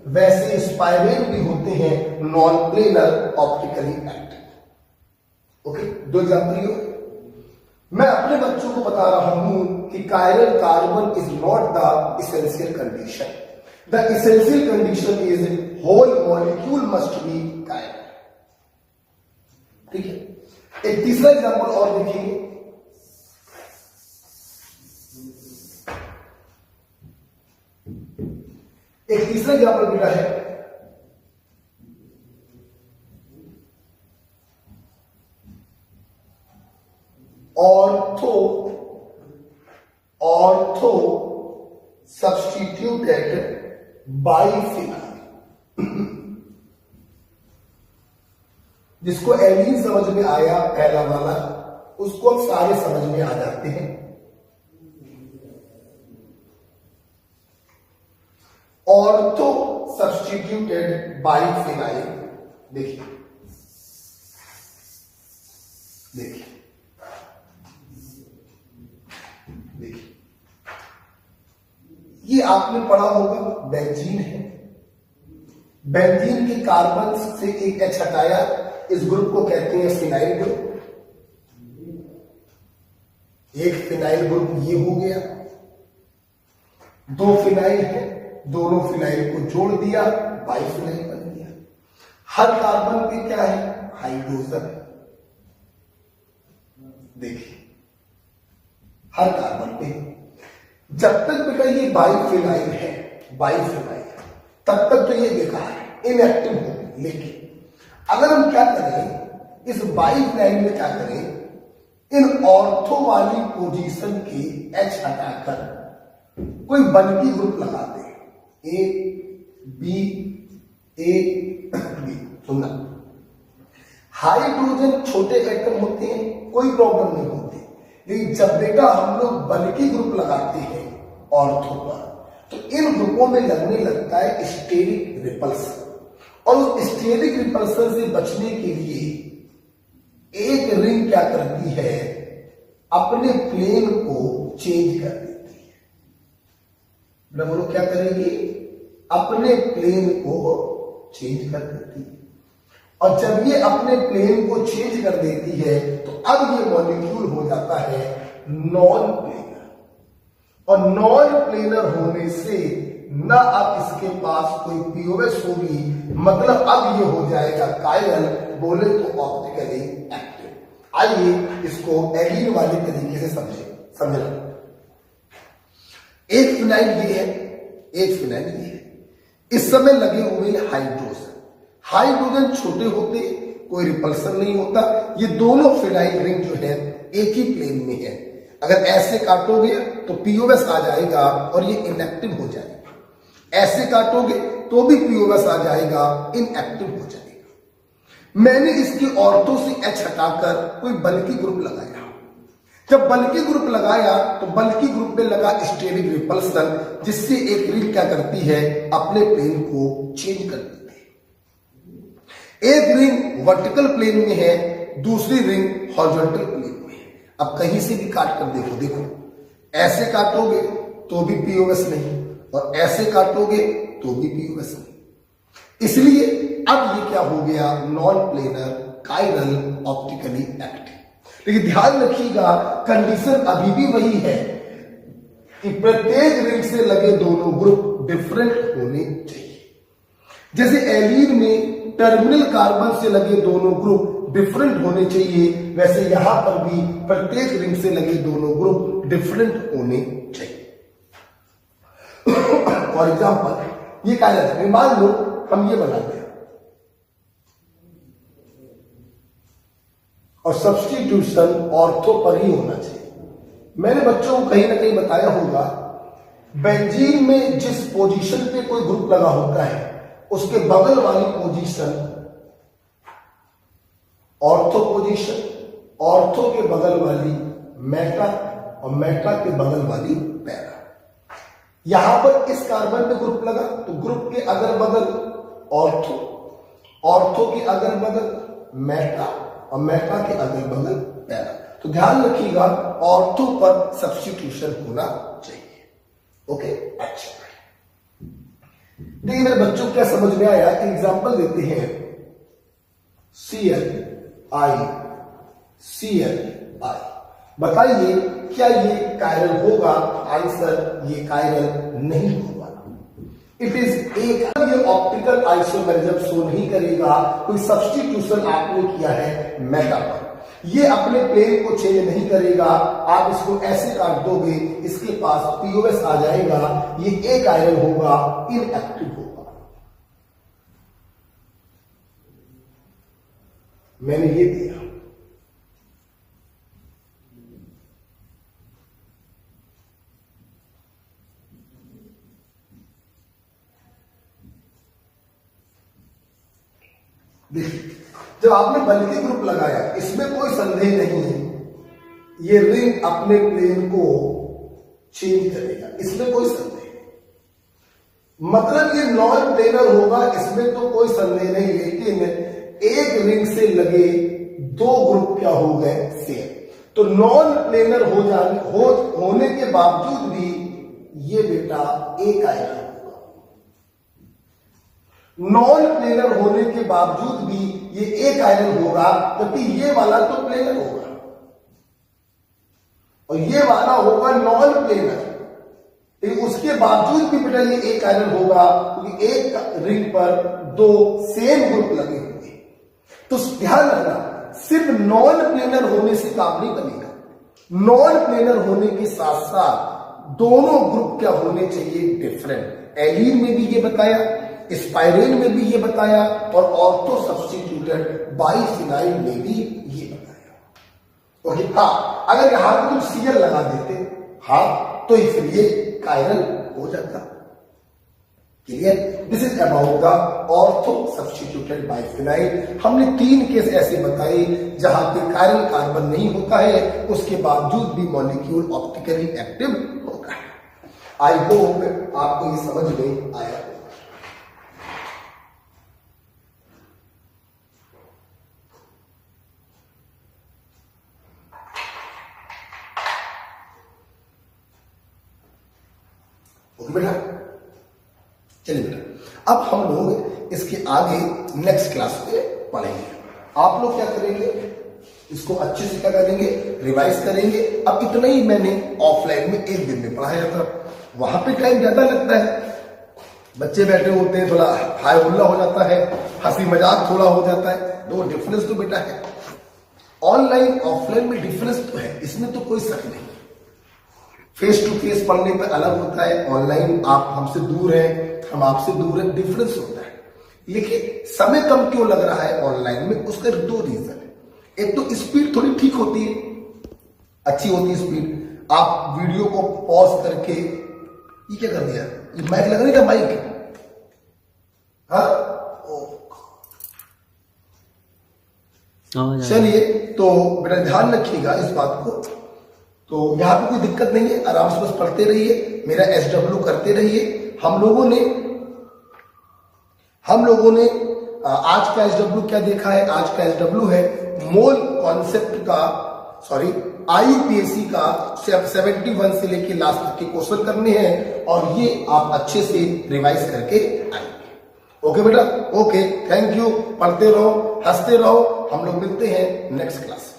वैसे स्पाइरेल भी होते हैं non planar optically active. Okay, दो एग्जाम्पल। मैं अपने बच्चों को बता रहा हूं कि chiral carbon is not the essential condition, the essential condition is whole molecule must be chiral. ठीक है, एक तीसरा एग्जाम्पल और देखिए। एक तीसरा एग्जाम्पल मिला है, ऑर्थो सब्स्टिट्यूटेड बाइफिनाइल, जिसको एलीन समझ में आया पहला वाला, उसको अब सारे समझ में आ जाते हैं। ऑर्थो सब्स्टिट्यूटेड बाइफिनाइल, देखिए देखिए देखिए, ये आपने पढ़ा होगा बेंजीन है। बेंजीन के कार्बन से एक एच हटाया, इस ग्रुप को कहते हैं फिनाइल ग्रुप। एक फिनाइल ग्रुप ये हो गया, दो फिनाइल है, दोनों फिनाइल को जोड़ दिया, बाइफिनाइल बन गया। हर कार्बन पे क्या है, हाइड्रोजन है। देखिए हर कार्बन पे, जब तक बेटा ये बाइफिनाइल है, बाइफिनाइल, तब तक तो ये बेकार है, इनएक्टिव हो। लेकिन अगर हम क्या करें, इस बाइफिनाइल में क्या करें, इन ऑर्थो वाली पोजीशन की एच हटाकर कोई बल्कि ग्रुप लगाते हैं, ए बी ए बी। सुनना, हाइड्रोजन छोटे एटम होते हैं, कोई प्रॉब्लम नहीं होती, लेकिन जब बेटा हम लोग बल्कि ग्रुप लगाते हैं ऑर्थो पर, तो इन ग्रुपों में लगने लगता है स्टेरिक रिपल्सन, और उस स्टेरिक रिपल्सन से बचने के लिए एक रिंग क्या करती है, अपने प्लेन को चेंज कर देती है। मतलब वो लोग क्या करेंगे, अपने प्लेन को चेंज कर देती है, और जब ये अपने प्लेन को चेंज कर देती है तो अब ये मॉलिक्यूल हो जाता है नॉन प्लेनर, और नॉन प्लेनर होने से ना अब इसके पास कोई पीओएस होगी, मतलब अब ये हो जाएगा कायरल, बोले तो ऑप्टिकली एक्टिव। आइए इसको एलीन वाले तरीके से समझना। एक फिनाइल ये है, एक फिनाइल ये है, इस समय लगे हुए हाइड्रोजन। हाइड्रोजन छोटे होते, कोई रिपल्सन नहीं होता, ये दोनों फिनाइल रिंग जो है एक ही प्लेन में है। अगर ऐसे काटोगे तो पीओएस आ जाएगा और ये इनएक्टिव हो जाएगा, ऐसे काटोगे तो भी पीओएस आ जाएगा, इनएक्टिव हो जाएगा। मैंने इसकी ऑर्थो से एच हटाकर कोई बल्कि ग्रुप लगाया। जब बल्कि ग्रुप लगाया तो बल्कि ग्रुप में लगा स्टेरिक रिपल्सन, जिससे एक रिंग क्या करती है, अपने प्लेन को चेंज कर देती है। एक रिंग वर्टिकल प्लेन में है, दूसरी रिंग हॉरिजॉन्टल प्लेन में है। अब कहीं से भी काट कर देखो, देखो ऐसे काटोगे तो भी पीओएस नहीं, और ऐसे काटोगे तो भी पीओएस नहीं। इसलिए अब ये क्या हो गया, non planar chiral optically active. लेकिन ध्यान रखिएगा, कंडीशन अभी भी वही है कि प्रत्येक रिंग से लगे दोनों ग्रुप डिफरेंट होने चाहिए। जैसे एलीन में टर्मिनल कार्बन से लगे दोनों ग्रुप डिफरेंट होने चाहिए, वैसे यहां पर भी प्रत्येक रिंग से लगे दोनों ग्रुप डिफरेंट होने चाहिए। फॉर एग्जाम्पल ये कहा जाता है, मान लो हम ये बनाते हैं, और सब्स्टिट्यूशन ऑर्थो पर ही होना चाहिए। मैंने बच्चों को कहीं ना कहीं बताया होगा, बेंजीन में जिस पोजीशन पे कोई ग्रुप लगा होता है उसके बगल वाली पोजीशन ऑर्थो पोजीशन, ऑर्थो के बगल वाली मेटा, और मेटा के बगल वाली पैरा। यहां पर इस कार्बन पे ग्रुप लगा तो ग्रुप के अगल बगल ऑर्थो, ऑर्थो के अगल बगल मेटा, और मेटा के अगल बगल पैरा। तो तो ध्यान रखिएगा ऑर्थो पर सब्स्टिट्यूशन होना चाहिए। ओके, अच्छा देखिए मेरे बच्चों क्या समझ में आया, एग्जांपल देते हैं ClI, बताइए क्या ये कायरल होगा? आंसर ये कायरल नहीं होगा। इट इज एक, ये ऑप्टिकल आइसोमेरिज्म शो नहीं करेगा, कोई सब्स्टिट्यूशन आपने किया है मेटा पर, ये अपने प्लेन को चेंज नहीं करेगा। आप इसको ऐसे काट दोगे, इसके पास POS आ जाएगा, ये ए कायरल होगा, इनएक्टिव होगा। मैंने ये दिया, देखिए जब आपने बल्कि ग्रुप लगाया, इसमें कोई संदेह नहीं है, ये रिंग अपने प्लेन को चेंज करेगा, इसमें कोई संदेह नहीं। मतलब ये नॉन प्लेनर होगा, इसमें तो कोई संदेह नहीं, लेकिन एक रिंग से लगे दो ग्रुप क्या हो गए? सेम। तो नॉन प्लेनर होने के बावजूद भी ये बेटा एक आएगा, नॉन प्लेनर होने के बावजूद भी ये एक आयरन होगा, क्योंकि ये वाला तो प्लेनर होगा और ये वाला होगा नॉन प्लेनर, लेकिन उसके बावजूद भी बेटा ये एक आयरन होगा, क्योंकि एक रिंग पर दो सेम ग्रुप लगे हुए। तो ध्यान रखना, सिर्फ नॉन प्लेनर होने से काम नहीं बनेगा, नॉन प्लेनर होने के साथ साथ दोनों ग्रुप क्या होने चाहिए? डिफरेंट। एलीन में भी ये बताया, स्पाइरेन में भी ये बताया, और ऑर्थो सब्स्टिट्यूटेड बाइफिनाइल में भी ये बताया। ओके, हाँ अगर यहां पर तुम सीएल लगा देते, हाँ तो फिर ये कायरल हो जाता। Clear? This is about the ortho substituted biphenyl. हमने 3 केस ऐसे बताए जहां पे कायरल कार्बन नहीं होता है, उसके बावजूद भी मॉलिक्यूल ऑप्टिकली एक्टिव होता है। आई होप आपको ये समझ में आया। बेटा चलिए बेटा, अब हम लोग इसके आगे नेक्स्ट क्लास में पढ़ेंगे। आप लोग क्या करेंगे? इसको अच्छे से क्या करेंगे? रिवाइज करेंगे। अब इतना ही मैंने ऑफलाइन में 1 दिन में पढ़ाया था, वहां पे टाइम ज्यादा लगता है, बच्चे बैठे होते हैं, थोड़ा हाय हुल्ला हो जाता है, हंसी मजाक थोड़ा हो जाता है। दो डिफरेंस तो बेटा है, ऑनलाइन ऑफलाइन में डिफरेंस तो है, इसमें तो कोई शक नहीं। फेस टू फेस पढ़ने पर अलग होता है, ऑनलाइन आप हमसे दूर हैं, हम आपसे दूर हैं, डिफरेंस होता है। लेकिन समय कम क्यों लग रहा है ऑनलाइन में? उसका 2 रीजन है। एक तो स्पीड थोड़ी ठीक होती है, अच्छी होती है स्पीड। आप वीडियो को पॉज करके, ये क्या कर दिया? ये माइक लग रही है, माइक, हाँ चलिए, तो बेटा ध्यान रखिएगा इस बात को। तो यहां पे कोई दिक्कत नहीं है, आराम से बस पढ़ते रहिए, मेरा SW करते रहिए। हम लोगों ने आज का SW क्या देखा है? आज का SW है मोल कॉन्सेप्ट का, सॉरी IUPAC का 71 से लेके लास्ट तक के क्वेश्चन करने हैं, और ये आप अच्छे से रिवाइज करके आएंगे। ओके बेटा, ओके, थैंक यू। पढ़ते रहो, हंसते रहो, हम लोग मिलते हैं नेक्स्ट क्लास।